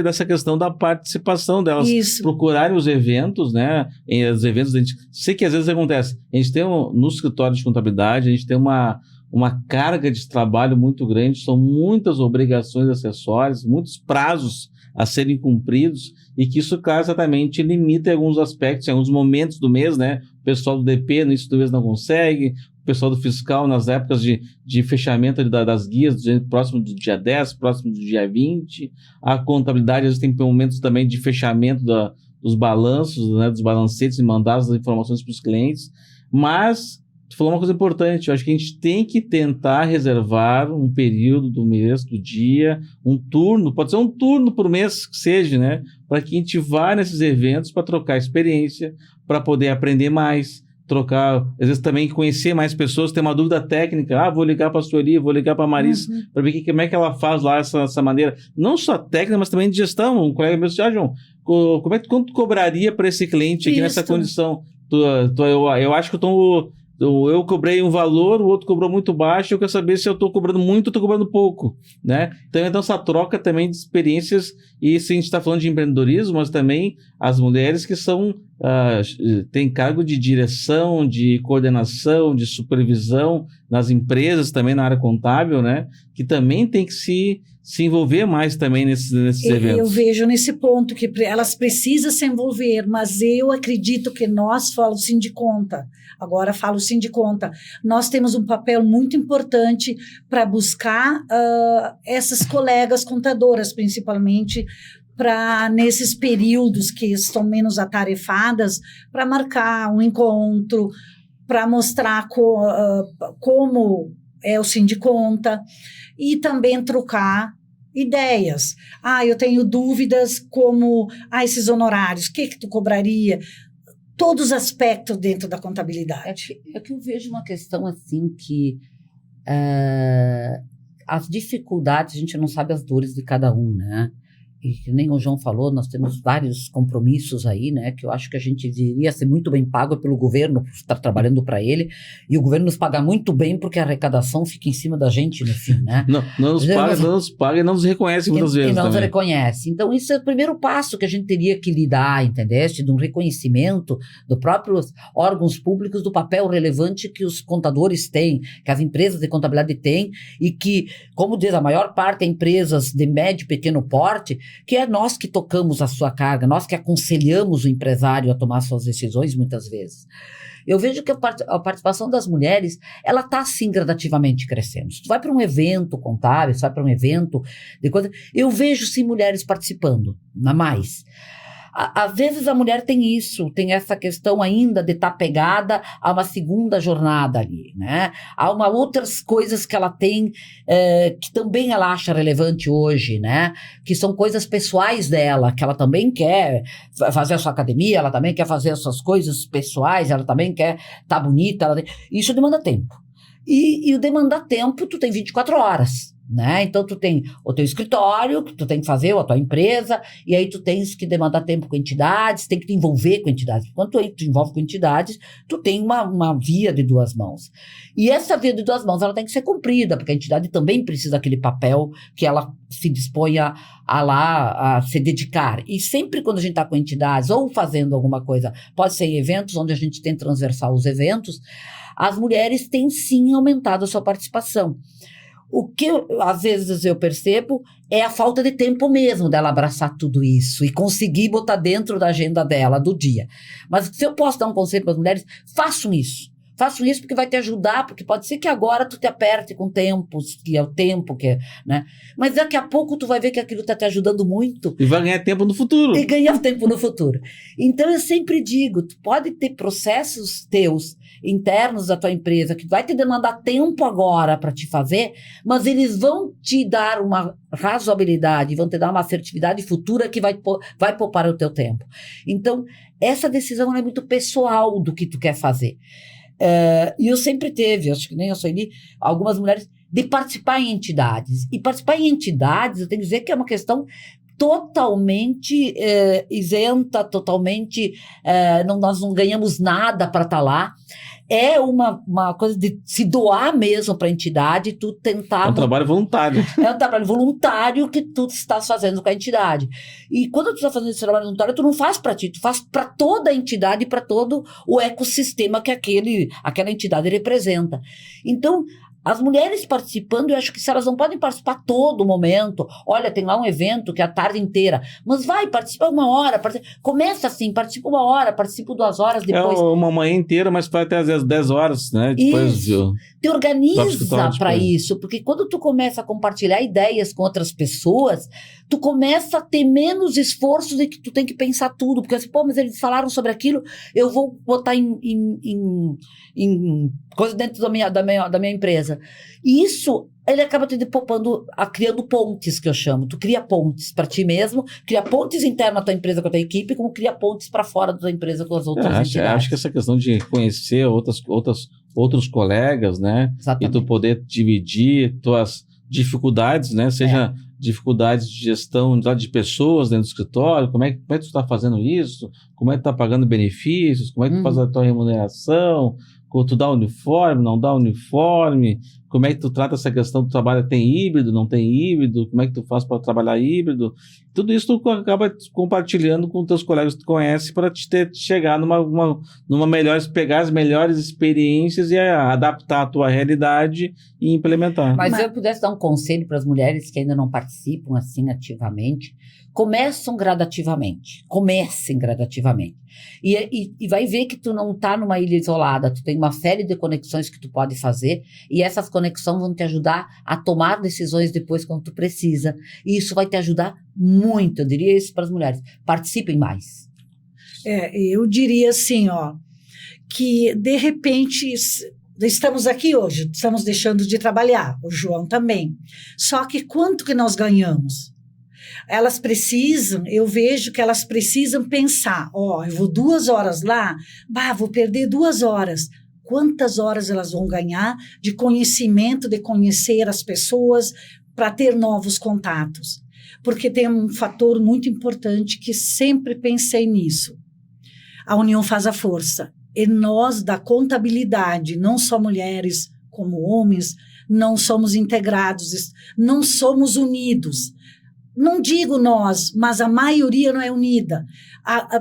dessa questão da participação delas, procurarem os eventos, né? Os eventos, sei que às vezes acontece, a gente tem no escritório de contabilidade, a gente tem uma carga de trabalho muito grande, são muitas obrigações acessórias, muitos prazos a serem cumpridos, e que isso, claro, exatamente limita em alguns aspectos, em alguns momentos do mês, né? O pessoal do DP no início do mês não consegue, o pessoal do fiscal nas épocas de fechamento das guias, próximo do dia 10, próximo do dia 20, a contabilidade, às vezes tem momentos também de fechamento dos balanços, né? Dos balancetes e mandados das informações para os clientes, mas tu falou uma coisa importante, eu acho que a gente tem que tentar reservar um período do mês, do dia, um turno, pode ser um turno por mês que seja, né? Para que a gente vá nesses eventos para trocar experiência, para poder aprender mais, trocar, às vezes também conhecer mais pessoas, ter uma dúvida técnica, vou ligar para a Sueli, vou ligar para a Marisa, para ver como é que ela faz lá essa maneira, não só técnica, mas também de gestão. Um colega meu disse, João, quanto tu cobraria para esse cliente aqui nessa condição? Eu acho que eu cobrei um valor, o outro cobrou muito baixo, eu quero saber se eu estou cobrando muito ou estou cobrando pouco, né? Então, essa troca também de experiências, e se a gente está falando de empreendedorismo, mas também as mulheres que têm cargo de direção, de coordenação, de supervisão nas empresas, também na área contábil, né? Que também tem que se envolver mais também nesses eventos. Eu vejo nesse ponto que elas precisam se envolver, mas eu acredito que nós, falo Sindiconta, agora falo Sindiconta, nós temos um papel muito importante para buscar essas colegas contadoras, principalmente, para nesses períodos que estão menos atarefadas, para marcar um encontro, para mostrar como é o Sindiconta, e também trocar ideias. Eu tenho dúvidas como esses honorários, o que tu cobraria? Todos os aspectos dentro da contabilidade. É que eu vejo uma questão assim que as dificuldades, a gente não sabe as dores de cada um, né? E que nem o João falou, nós temos vários compromissos aí, né, que eu acho que a gente deveria ser muito bem pago pelo governo, por estar trabalhando para ele, e o governo nos paga muito bem porque a arrecadação fica em cima da gente no fim, né? Não nos paga e não nos reconhece muitas vezes. E não nos reconhece. Então, isso é o primeiro passo que a gente teria que lidar, entendeste? De um reconhecimento dos próprios órgãos públicos do papel relevante que os contadores têm, que as empresas de contabilidade têm, e que, como diz, a maior parte é empresas de médio e pequeno porte, que é nós que tocamos a sua carga, nós que aconselhamos o empresário a tomar suas decisões muitas vezes. Eu vejo que a participação das mulheres, ela está sim gradativamente crescendo. Se tu vai para um evento contábil, se vai para um evento de coisa, eu vejo sim mulheres participando, na mais. Às vezes a mulher tem essa questão ainda de estar pegada a uma segunda jornada ali, né? Há outras coisas que ela tem, que também ela acha relevante hoje, né? Que são coisas pessoais dela, que ela também quer fazer a sua academia, ela também quer fazer as suas coisas pessoais, ela também quer estar bonita. Isso demanda tempo. E o demandar tempo, tu tem 24 horas. Né? Então tu tem o teu escritório, que tu tem que fazer, ou a tua empresa, e aí tu tens que demandar tempo com entidades, tem que te envolver com entidades. Quando tu te envolve com entidades, tu tem uma via de duas mãos. E essa via de duas mãos, ela tem que ser cumprida, porque a entidade também precisa daquele papel que ela se dispõe a se dedicar. E sempre quando a gente está com entidades ou fazendo alguma coisa, pode ser em eventos, onde a gente tem transversal os eventos, as mulheres têm sim aumentado a sua participação. O que às vezes eu percebo é a falta de tempo mesmo dela abraçar tudo isso e conseguir botar dentro da agenda dela, do dia. Mas se eu posso dar um conselho para as mulheres, façam isso. Façam isso porque vai te ajudar, porque pode ser que agora tu te aperte com tempos, que é o tempo, né? Mas daqui a pouco tu vai ver que aquilo está te ajudando muito. E vai ganhar tempo no futuro. E ganhar tempo no futuro. Então eu sempre digo, tu pode ter processos teus, internos da tua empresa, que vai te demandar tempo agora para te fazer, mas eles vão te dar uma razoabilidade, vão te dar uma assertividade futura que vai poupar o teu tempo. Então, essa decisão é muito pessoal do que tu quer fazer. E eu sempre teve, acho que nem eu sei, algumas mulheres de participar em entidades. E participar em entidades, eu tenho que dizer que é uma questão totalmente isenta, totalmente, nós não ganhamos nada para estar lá. É uma coisa de se doar mesmo para a entidade, tu tentar... É um trabalho voluntário. É um trabalho voluntário que tu estás fazendo com a entidade. E quando tu está fazendo esse trabalho voluntário, tu não faz para ti, tu faz para toda a entidade e para todo o ecossistema que aquela entidade representa. Então, as mulheres participando, eu acho que se elas não podem participar todo momento, olha, tem lá um evento que é a tarde inteira, mas vai, participa 1 hora, começa assim, participa 1 hora, participa 2 horas, depois... É uma manhã inteira, mas vai até às 10 horas, né? Depois, isso, te organiza para isso, porque quando tu começa a compartilhar ideias com outras pessoas, tu começa a ter menos esforço de que tu tem que pensar tudo, porque assim, pô, mas eles falaram sobre aquilo, eu vou botar em coisa dentro da minha empresa. E isso, ele acaba te poupando, criando pontes, que eu chamo. Tu cria pontes para ti mesmo, cria pontes internas da tua empresa com a tua equipe, como cria pontes para fora da tua empresa com as outras entidades. Acho que essa questão de conhecer outros colegas, né? Exatamente. E tu poder dividir tuas dificuldades, né? Seja dificuldades de gestão de pessoas dentro do escritório, como é que tu está fazendo isso, como é que tu está pagando benefícios, como é que tu faz a tua remuneração, como tu dá uniforme, não dá uniforme, como é que tu trata essa questão do trabalho, tem híbrido, não tem híbrido, como é que tu faz para trabalhar híbrido, tudo isso tu acaba compartilhando com teus colegas que tu conhece para chegar numa melhor, pegar as melhores experiências e adaptar a tua realidade e implementar. Mas se eu pudesse dar um conselho para as mulheres que ainda não participam assim ativamente, comecem gradativamente. E vai ver que tu não está numa ilha isolada, tu tem uma série de conexões que tu pode fazer e essas conexões vão te ajudar a tomar decisões depois quando tu precisa. E isso vai te ajudar muito, eu diria isso para as mulheres. Participem mais. Eu diria assim, que de repente... Estamos aqui hoje, estamos deixando de trabalhar, o João também. Só que quanto que nós ganhamos? Elas precisam, eu vejo que elas precisam pensar, eu vou 2 horas lá, vou perder 2 horas. Quantas horas elas vão ganhar de conhecimento, de conhecer as pessoas, para ter novos contatos? Porque tem um fator muito importante que sempre pensei nisso. A união faz a força. E nós, da contabilidade, não só mulheres como homens, não somos integrados, não somos unidos. Não digo nós, mas a maioria não é unida.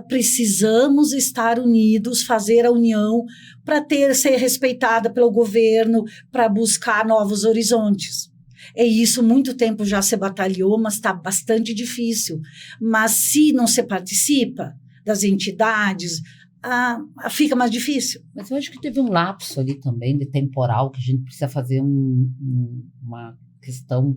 Precisamos estar unidos, fazer a união para ser respeitada pelo governo, para buscar novos horizontes. É isso, muito tempo já se batalhou, mas está bastante difícil. Mas se não se participa das entidades... fica mais difícil. Mas eu acho que teve um lapso ali também de temporal que a gente precisa fazer uma questão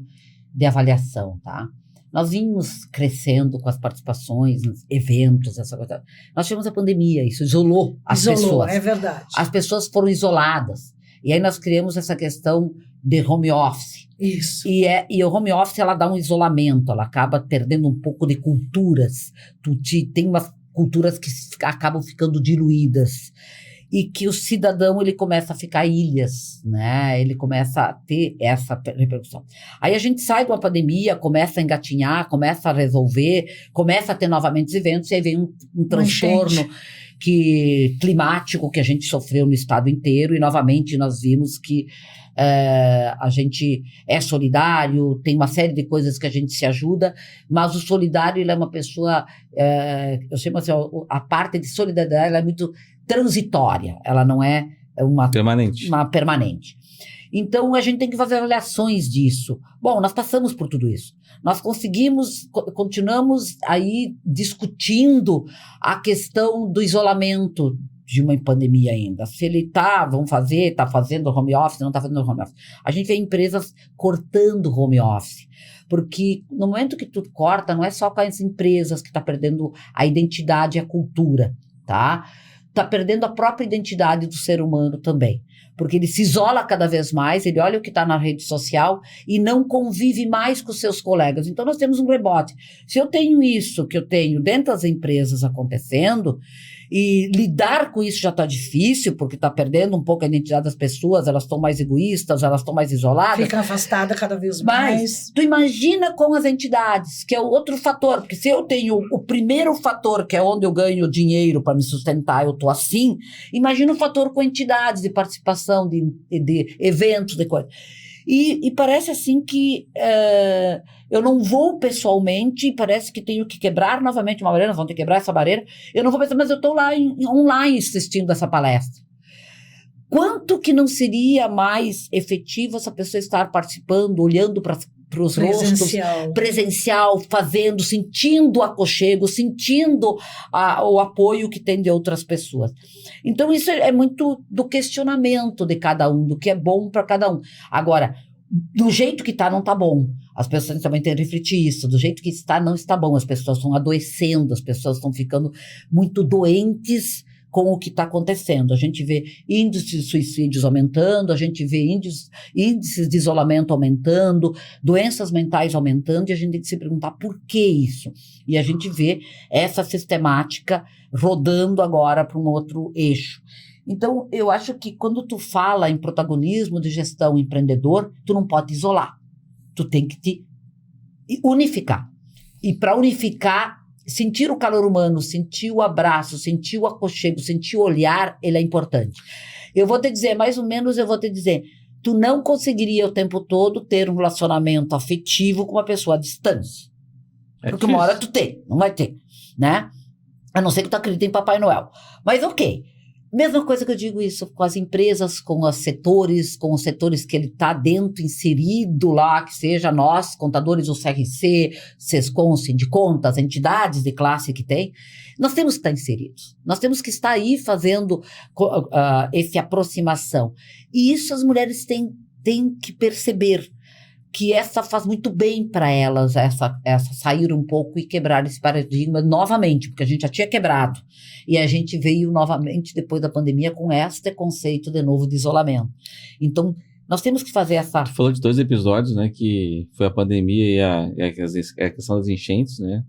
de avaliação, tá? Nós vimos crescendo com as participações nos eventos, essa coisa. Nós tivemos a pandemia, isso isolou as pessoas. É verdade. As pessoas foram isoladas. E aí nós criamos essa questão de home office. Isso. E o home office, ela dá um isolamento, ela acaba perdendo um pouco de culturas. Tem umas culturas que acabam ficando diluídas e que o cidadão ele começa a ficar ilhas, né? Ele começa a ter essa repercussão. Aí a gente sai de uma pandemia, começa a engatinhar, começa a resolver, começa a ter novamente eventos e aí vem um transtorno climático que a gente sofreu no estado inteiro e novamente nós vimos que a gente é solidário, tem uma série de coisas que a gente se ajuda, mas o solidário ele é uma pessoa, eu chamo assim, a parte de solidariedade ela é muito transitória, ela não é uma permanente. Então, a gente tem que fazer avaliações disso. Bom, nós passamos por tudo isso. Nós continuamos aí discutindo a questão do isolamento de uma pandemia ainda. Se ele está fazendo home office, não está fazendo home office. A gente vê empresas cortando home office. Porque no momento que tu corta, não é só com as empresas que está perdendo a identidade e a cultura, tá? Está perdendo a própria identidade do ser humano também. Porque ele se isola cada vez mais, ele olha o que está na rede social e não convive mais com os seus colegas. Então, nós temos um rebote. Se eu tenho isso que eu tenho dentro das empresas acontecendo, e lidar com isso já está difícil, porque está perdendo um pouco a identidade das pessoas, elas estão mais egoístas, elas estão mais isoladas. Fica afastada cada vez mais. Mas tu imagina com as entidades, que é o outro fator, porque se eu tenho o primeiro fator, que é onde eu ganho dinheiro para me sustentar, eu estou assim, imagina o fator com entidades de participação, de eventos, de coisa. E parece assim que eu não vou pessoalmente, parece que tenho que quebrar novamente uma barreira, nós vamos ter que quebrar essa barreira, eu não vou pensar, mas eu estou lá online assistindo essa palestra. Quanto que não seria mais efetivo essa pessoa estar participando, olhando para os rostos, presencial, fazendo, sentindo o aconchego, sentindo o apoio que tem de outras pessoas. Então, isso é muito do questionamento de cada um, do que é bom para cada um. Agora, do jeito que está, não está bom. As pessoas também têm que refletir isso. Do jeito que está, não está bom. As pessoas estão adoecendo, as pessoas estão ficando muito doentes com o que está acontecendo. A gente vê índices de suicídios aumentando, a gente vê índices de isolamento aumentando, doenças mentais aumentando, e a gente tem que se perguntar por que isso. E a gente vê essa sistemática rodando agora para um outro eixo. Então, eu acho que quando tu fala em protagonismo de gestão empreendedor, tu não pode isolar. Tu tem que te unificar. E para unificar, sentir o calor humano, sentir o abraço, sentir o aconchego, sentir o olhar, ele é importante. Eu vou te dizer, mais ou menos eu vou te dizer, tu não conseguiria o tempo todo ter um relacionamento afetivo com uma pessoa à distância. Porque uma hora tu tem, não vai ter, né? A não ser que tu acredite em Papai Noel. Mas ok. Mesma coisa que eu digo isso com as empresas, com os setores que ele está dentro, inserido lá, que seja nós, contadores do CRC, SESCOM, Sindicontas, entidades de classe que tem, nós temos que estar inseridos. Nós temos que estar aí fazendo essa aproximação. E isso as mulheres têm que perceber, que essa faz muito bem para elas, essa sair um pouco e quebrar esse paradigma novamente, porque a gente já tinha quebrado, e a gente veio novamente, depois da pandemia, com este conceito de novo de isolamento. Então, nós temos que fazer essa... Tu falou de 2 episódios, né, que foi a pandemia e a questão das enchentes, né?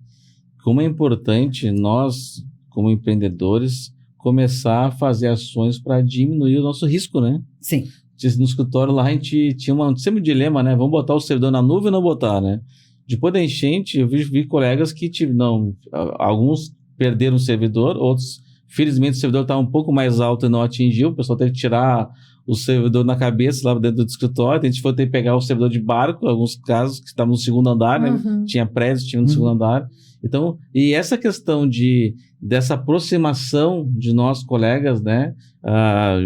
Como é importante nós, como empreendedores, começar a fazer ações para diminuir o nosso risco, né? Sim. No escritório lá a gente tinha sempre um dilema, né? Vamos botar o servidor na nuvem ou não botar, né? Depois da enchente, eu vi colegas que alguns perderam o servidor, outros, felizmente, o servidor estava um pouco mais alto e não atingiu, o pessoal teve que tirar o servidor na cabeça lá dentro do escritório, a gente foi ter que pegar o servidor de barco, alguns casos que estavam no segundo andar, né? Tinha prédios, tinha no segundo andar. Então, e essa questão dessa aproximação de nós colegas, né,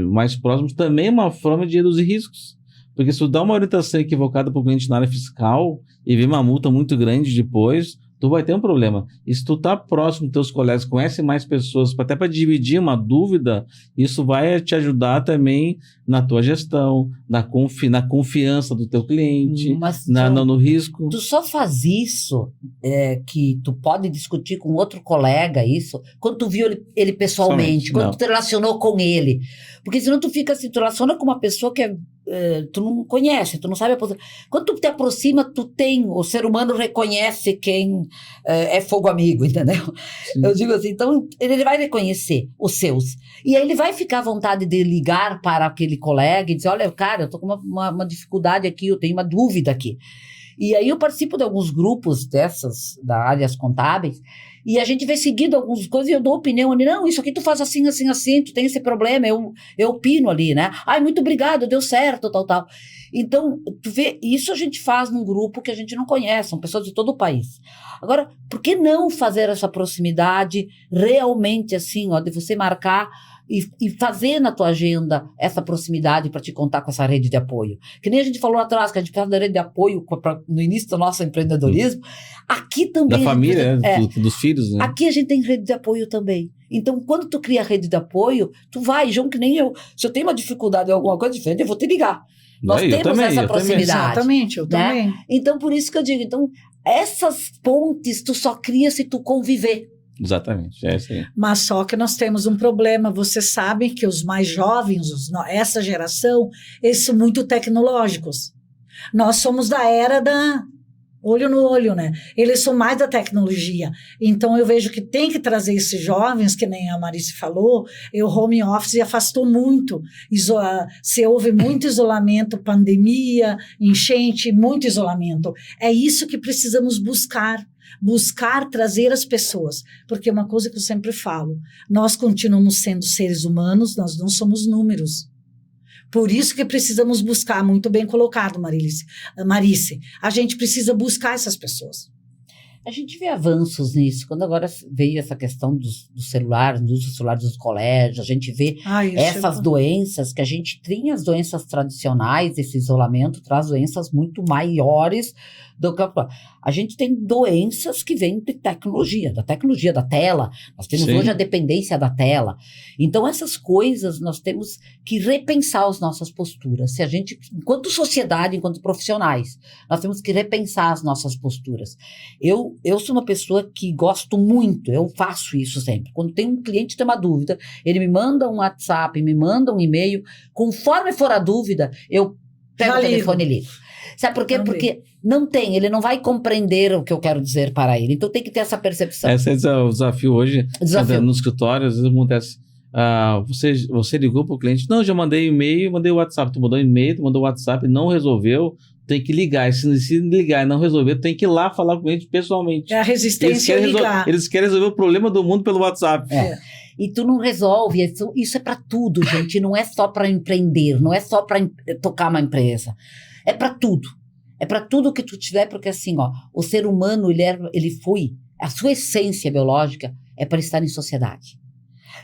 mais próximos, também é uma forma de reduzir riscos. Porque se tu dá uma orientação equivocada para o cliente na área fiscal e vem uma multa muito grande depois, tu vai ter um problema. E se tu tá próximo dos teus colegas, conhece mais pessoas, até para dividir uma dúvida, isso vai te ajudar também na tua gestão, na confiança do teu cliente, no risco. Tu só faz isso, que tu pode discutir com outro colega isso, quando tu viu ele pessoalmente, quando tu te relacionou com ele. Porque senão tu fica assim, tu relaciona com uma pessoa que tu não conhece, tu não sabe a posição. Quando tu te aproxima, o ser humano reconhece quem é fogo amigo, entendeu? Sim. Eu digo assim, então ele vai reconhecer os seus. E aí ele vai ficar à vontade de ligar para aquele colega e dizer, olha, cara, eu tô com uma dificuldade aqui, eu tenho uma dúvida aqui. E aí eu participo de alguns grupos da áreas contábeis, e a gente vê seguido algumas coisas e eu dou opinião ali, não, isso aqui tu faz assim, assim, assim, tu tem esse problema, eu opino ali, né? Ai, muito obrigado, deu certo, tal. Então, tu vê, isso a gente faz num grupo que a gente não conhece, são pessoas de todo o país. Agora, por que não fazer essa proximidade realmente assim, ó, de você marcar e fazer na tua agenda essa proximidade para te contar com essa rede de apoio. Que nem a gente falou lá atrás, que a gente precisa da rede de apoio no início do nosso empreendedorismo. Aqui também... Da família, né? Dos filhos, né? Aqui a gente tem rede de apoio também. Então, quando tu cria a rede de apoio, tu vai, João, que nem eu. Se eu tenho uma dificuldade em alguma coisa diferente, eu vou te ligar. Nós temos essa proximidade. Exatamente, eu também. Então, por isso que eu digo, então, essas pontes tu só cria se tu conviver. Exatamente, é isso aí. Mas só que nós temos um problema. Vocês sabem que os mais jovens, essa geração, eles são muito tecnológicos. Nós somos da era da olho no olho, né? Eles são mais da tecnologia. Então, eu vejo que tem que trazer esses jovens, que nem a Marice falou, o home office afastou muito. Se houve muito isolamento, pandemia, enchente, muito isolamento. É isso que precisamos buscar trazer as pessoas, porque é uma coisa que eu sempre falo, nós continuamos sendo seres humanos, nós não somos números. Por isso que precisamos buscar, muito bem colocado, Marice, a gente precisa buscar essas pessoas. A gente vê avanços nisso, quando agora veio essa questão dos celulares, do uso dos celulares dos colégios, a gente vê essas doenças, que a gente tem as doenças tradicionais, esse isolamento traz doenças muito maiores do que a gente tem doenças que vêm de tecnologia, da tela, nós temos hoje a dependência da tela, então essas coisas nós temos que repensar as nossas posturas, se a gente, enquanto sociedade, enquanto profissionais, nós temos que repensar as nossas posturas. Eu sou uma pessoa que gosto muito, eu faço isso sempre. Quando tem um cliente que tem uma dúvida, ele me manda um WhatsApp, me manda um e-mail, conforme for a dúvida, eu pego o telefone e ligo. Sabe por quê? Porque ele não vai compreender o que eu quero dizer para ele. Então tem que ter essa percepção. Esse é o desafio hoje. No escritório, às vezes acontece. Você ligou para o cliente, não, já mandei e-mail, mandei o WhatsApp. Tu mandou e-mail, tu mandou o WhatsApp, não resolveu. Tem que ligar, se ligar e não resolver, tem que ir lá falar com o cliente pessoalmente. É a resistência a ligar. Eles querem resolver o problema do mundo pelo WhatsApp. E tu não resolve, isso é para tudo, gente, não é só para empreender, não é só para tocar uma empresa, é para tudo. É para tudo que tu tiver, porque assim, o ser humano, a sua essência biológica é para estar em sociedade.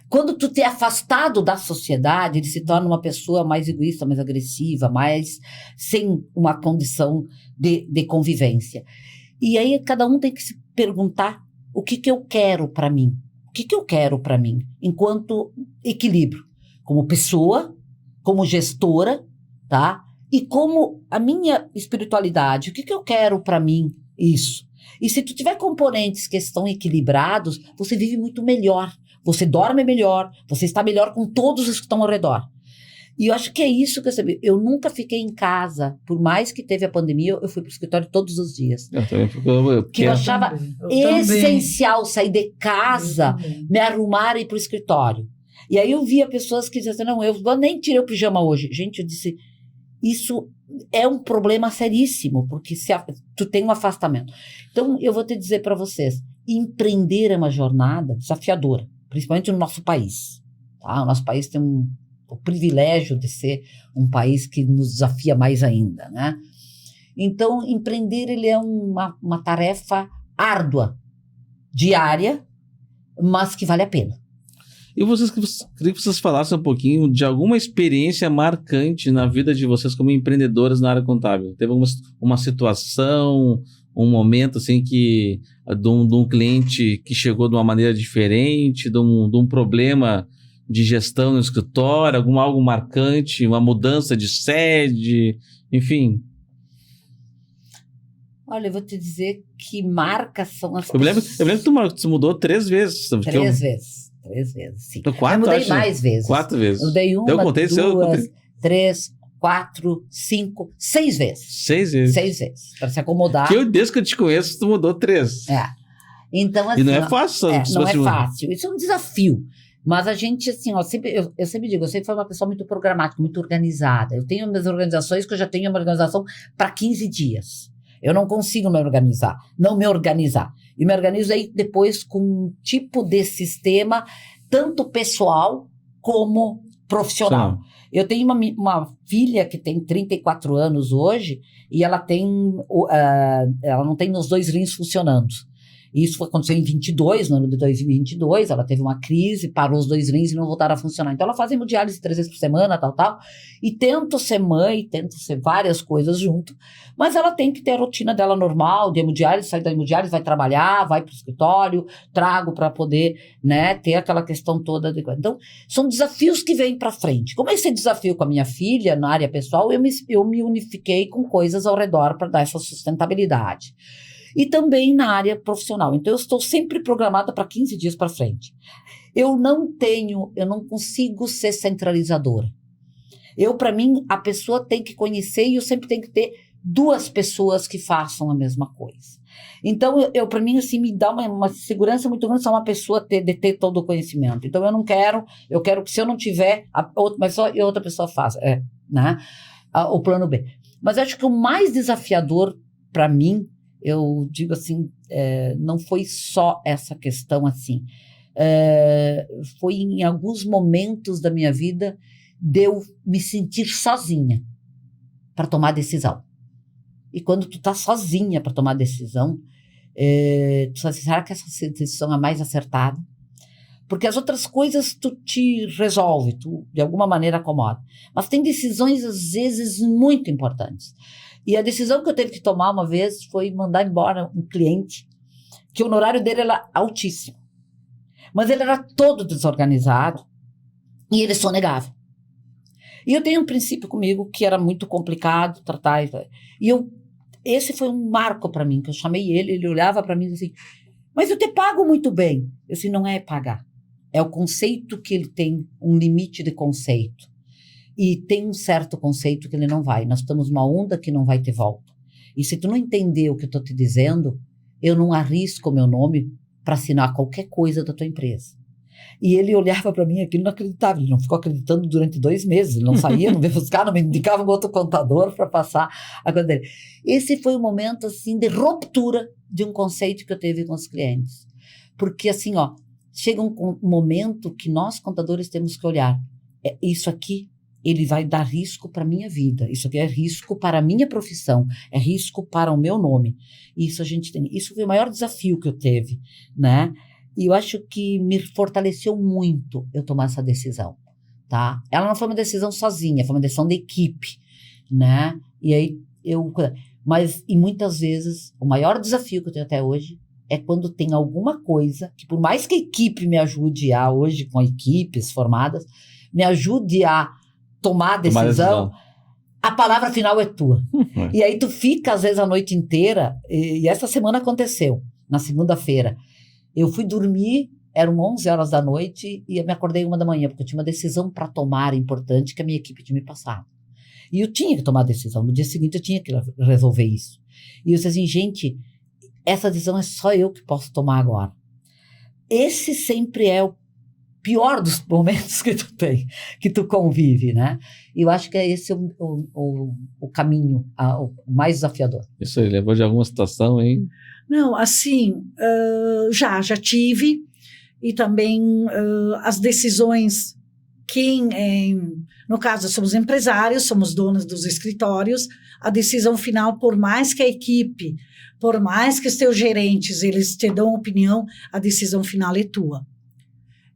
Quando tu te é afastado da sociedade, ele se torna uma pessoa mais egoísta, mais agressiva, mais sem uma condição de convivência. E aí cada um tem que se perguntar o que eu quero para mim. O que eu quero para mim enquanto equilíbrio. Como pessoa, como gestora, tá? E como a minha espiritualidade. O que eu quero para mim? Isso. E se tu tiver componentes que estão equilibrados, você vive muito melhor. Você dorme melhor, você está melhor com todos os que estão ao redor. E eu acho que é isso que eu sabia. Eu nunca fiquei em casa, por mais que teve a pandemia, eu fui para o escritório todos os dias. Eu também, porque eu achava essencial sair de casa, me arrumar e ir para o escritório. E aí eu via pessoas que diziam assim, não, eu nem tirei o pijama hoje. Gente, eu disse, isso é um problema seríssimo, porque tu tem um afastamento. Então, eu vou te dizer para vocês, empreender é uma jornada desafiadora. Principalmente no nosso país. Tá? O nosso país tem o privilégio de ser um país que nos desafia mais ainda. Né? Então, empreender ele é uma tarefa árdua, diária, mas que vale a pena. E queria que vocês falassem um pouquinho de alguma experiência marcante na vida de vocês como empreendedoras na área contábil. Teve uma situação, um momento assim de um cliente que chegou de uma maneira diferente, de um problema de gestão no escritório, algo marcante, uma mudança de sede, enfim. Olha, eu vou te dizer que marcas são as Eu lembro que tu mudou 3 vezes. 3 vezes, sim. 4, eu mudei mais vezes. 4 vezes. Eu mudei 1, 2, 3, 4, 5, 6 vezes. 6 vezes. 6 vezes. Para se acomodar. Desde que eu te conheço, tu mudou 3. Então, assim, e não é fácil. Não é fácil. Isso é um desafio. Mas a gente, assim, eu sempre digo, eu sempre fui uma pessoa muito programática, muito organizada. Eu tenho minhas organizações que eu já tenho uma organização para 15 dias. Eu não consigo não me organizar. E me organizo aí depois com um tipo de sistema, tanto pessoal como profissional. Sim. Eu tenho uma filha que tem 34 anos hoje, e ela não tem os 2 rins funcionando. Isso aconteceu em 22, no ano de 2022, ela teve uma crise, parou os 2 rins e não voltaram a funcionar. Então, ela faz hemodiálise 3 vezes por semana, tal, e tento ser mãe, tento ser várias coisas junto, mas ela tem que ter a rotina dela normal, de hemodiálise, sai da hemodiálise, vai trabalhar, vai para o escritório, trago para poder, né, ter aquela questão toda. Então, são desafios que vêm para frente. Como esse desafio com a minha filha, na área pessoal, eu me unifiquei com coisas ao redor para dar essa sustentabilidade. E também na área profissional. Então, eu estou sempre programada para 15 dias para frente. Eu não consigo ser centralizadora. Para mim, a pessoa tem que conhecer e eu sempre tenho que ter 2 pessoas que façam a mesma coisa. Então, para mim, assim, me dá uma segurança muito grande só uma pessoa ter todo o conhecimento. Então, eu quero que se eu não tiver, mas só outra pessoa faça, né? O plano B. Mas acho que o mais desafiador para mim, eu digo assim, não foi só essa questão assim. Foi em alguns momentos da minha vida de eu me sentir sozinha para tomar decisão. E quando tu tá sozinha para tomar decisão, tu fala assim, será que essa decisão é a mais acertada? Porque as outras coisas tu te resolve, tu de alguma maneira acomoda. Mas tem decisões, às vezes, muito importantes. E a decisão que eu teve que tomar uma vez foi mandar embora um cliente, que o honorário dele era altíssimo. Mas ele era todo desorganizado e ele sonegava. E eu tenho um princípio comigo que era muito complicado tratar. Esse foi um marco para mim, que eu chamei ele olhava para mim assim, mas eu te pago muito bem. Eu disse, não é pagar. É o conceito que ele tem, um limite de conceito. E tem um certo conceito que ele não vai. Nós estamos numa onda que não vai ter volta. E se tu não entender o que eu estou te dizendo, eu não arrisco o meu nome para assinar qualquer coisa da tua empresa. E ele olhava para mim aquilo, não acreditava. Ele não ficou acreditando durante 2 meses. Ele não saía, não me buscar, não me indicava um outro contador para passar a coisa dele. Esse foi um momento, assim, de ruptura de um conceito que eu teve com os clientes. Porque, assim, chega um momento que nós, contadores, temos que olhar. Isso aqui, ele vai dar risco para a minha vida. Isso aqui é risco para a minha profissão. É risco para o meu nome. Isso a gente tem. Isso foi o maior desafio que eu teve, né? E eu acho que me fortaleceu muito eu tomar essa decisão, tá? Ela não foi uma decisão sozinha, foi uma decisão de equipe, né? E aí mas, e muitas vezes, o maior desafio que eu tenho até hoje é quando tem alguma coisa que, por mais que a equipe me ajude hoje com equipes formadas, me ajude a tomar a decisão, a palavra final é tua. E aí tu fica, às vezes, a noite inteira, e essa semana aconteceu, na segunda-feira. Eu fui dormir, eram 11 horas da noite, e eu me acordei 1 da manhã, porque eu tinha uma decisão para tomar importante que a minha equipe tinha me passado. E eu tinha que tomar a decisão. No dia seguinte, eu tinha que resolver isso. E eu disse assim, gente, essa decisão é só eu que posso tomar agora. Esse sempre é o pior dos momentos que tu tem, que tu convive, né? E eu acho que esse o caminho, o mais desafiador. Isso aí, levou de alguma situação, hein? Não, assim, já tive, e também as decisões, no caso, somos empresários, somos donos dos escritórios, a decisão final, por mais que a equipe, por mais que os teus gerentes, eles te dão opinião, a decisão final é tua.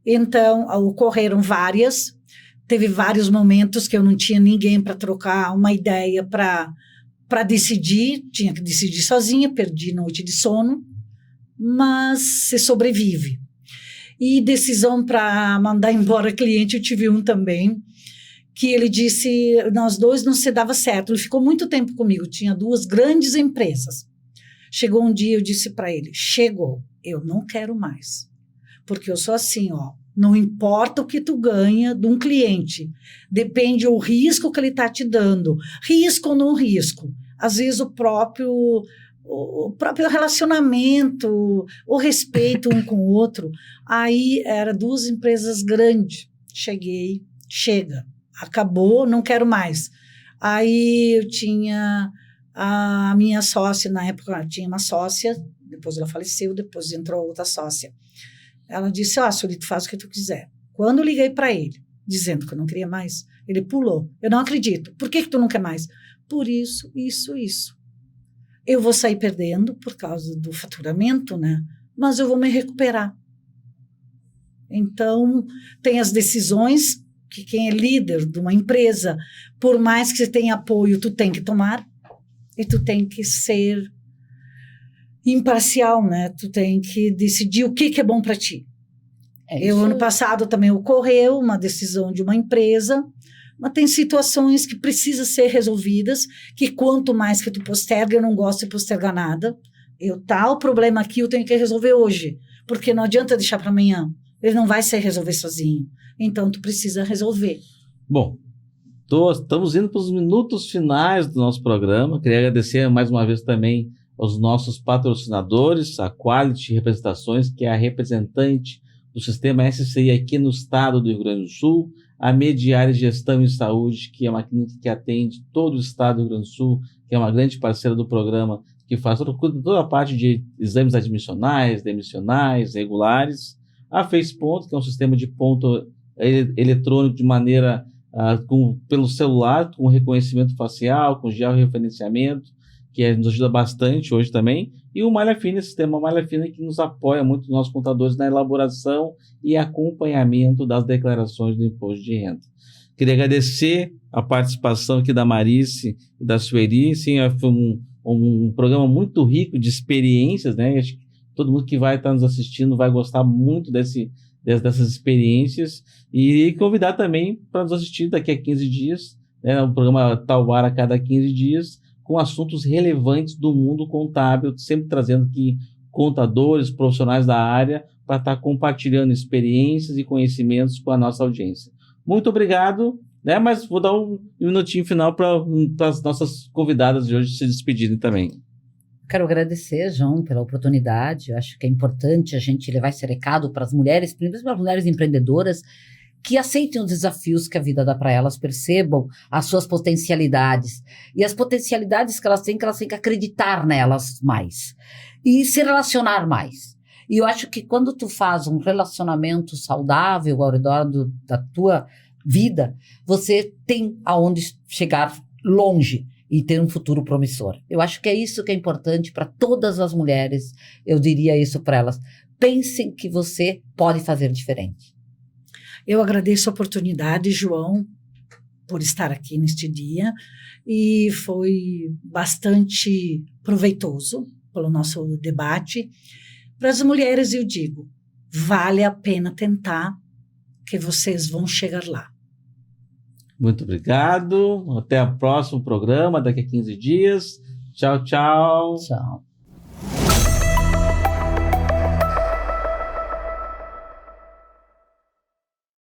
Então, ocorreram várias, teve vários momentos que eu não tinha ninguém para trocar uma ideia para decidir, tinha que decidir sozinha, perdi noite de sono, mas se sobrevive. E decisão para mandar embora cliente, eu tive um também, que ele disse, nós dois não se dava certo, ele ficou muito tempo comigo, tinha 2 grandes empresas. Chegou um dia, eu disse para ele, chegou, eu não quero mais. Porque eu sou assim, não importa o que tu ganha de um cliente, depende o risco que ele está te dando, risco ou não risco. Às vezes o próprio relacionamento, o respeito um com o outro. Aí era 2 empresas grandes, chega, acabou, não quero mais. Aí eu tinha a minha sócia, na época tinha uma sócia, depois ela faleceu, depois entrou outra sócia. Ela disse, Solito, faz o que tu quiser. Quando eu liguei para ele, dizendo que eu não queria mais, ele pulou. Eu não acredito. Por que tu não quer mais? Por isso. Eu vou sair perdendo por causa do faturamento, né? mas eu vou me recuperar. Então, tem as decisões que quem é líder de uma empresa, por mais que você tenha apoio, tu tem que tomar, e tu tem que ser imparcial, né? Tu tem que decidir o que é bom para ti. Ano passado também ocorreu uma decisão de uma empresa, mas tem situações que precisam ser resolvidas, que quanto mais que tu posterga, eu não gosto de postergar nada. O problema aqui eu tenho que resolver hoje, porque não adianta deixar para amanhã. Ele não vai se resolver sozinho. Então, tu precisa resolver. Bom, estamos indo para os minutos finais do nosso programa. Queria agradecer mais uma vez também aos nossos patrocinadores, a Quality Representações, que é a representante do sistema SCI aqui no estado do Rio Grande do Sul, a Mediare Gestão em Saúde, que é uma clínica que atende todo o estado do Rio Grande do Sul, que é uma grande parceira do programa, que faz toda a parte de exames admissionais, demissionais, regulares. A FacePonto, que é um sistema de ponto eletrônico de maneira pelo celular, com reconhecimento facial, com georreferenciamento, que nos ajuda bastante hoje também. E o Malha Fina, sistema Malha Fina, que nos apoia muito, os nossos contadores, na elaboração e acompanhamento das declarações do imposto de renda. Queria agradecer a participação aqui da Marice e da Sueli. Sim, foi um programa muito rico de experiências, né? Acho que todo mundo que vai estar nos assistindo vai gostar muito dessas experiências, e convidar também para nos assistir daqui a 15 dias, né? O programa Tauara a cada 15 dias, com assuntos relevantes do mundo contábil, sempre trazendo aqui contadores, profissionais da área, para estar compartilhando experiências e conhecimentos com a nossa audiência. Muito obrigado, né? Mas vou dar um minutinho final para as nossas convidadas de hoje se despedirem também. Quero agradecer, João, pela oportunidade. Eu acho que é importante a gente levar esse recado para as mulheres, principalmente para as mulheres empreendedoras, que aceitem os desafios que a vida dá para elas, percebam as suas potencialidades. E as potencialidades que elas têm que acreditar nelas mais. E se relacionar mais. E eu acho que quando tu faz um relacionamento saudável ao redor da tua vida, você tem aonde chegar longe e ter um futuro promissor. Eu acho que é isso que é importante para todas as mulheres. Eu diria isso para elas. Pensem que você pode fazer diferente. Eu agradeço a oportunidade, João, por estar aqui neste dia, e foi bastante proveitoso pelo nosso debate. Para as mulheres, eu digo, vale a pena tentar, que vocês vão chegar lá. Muito obrigado. Até o próximo programa, daqui a 15 dias. Tchau, tchau. Tchau.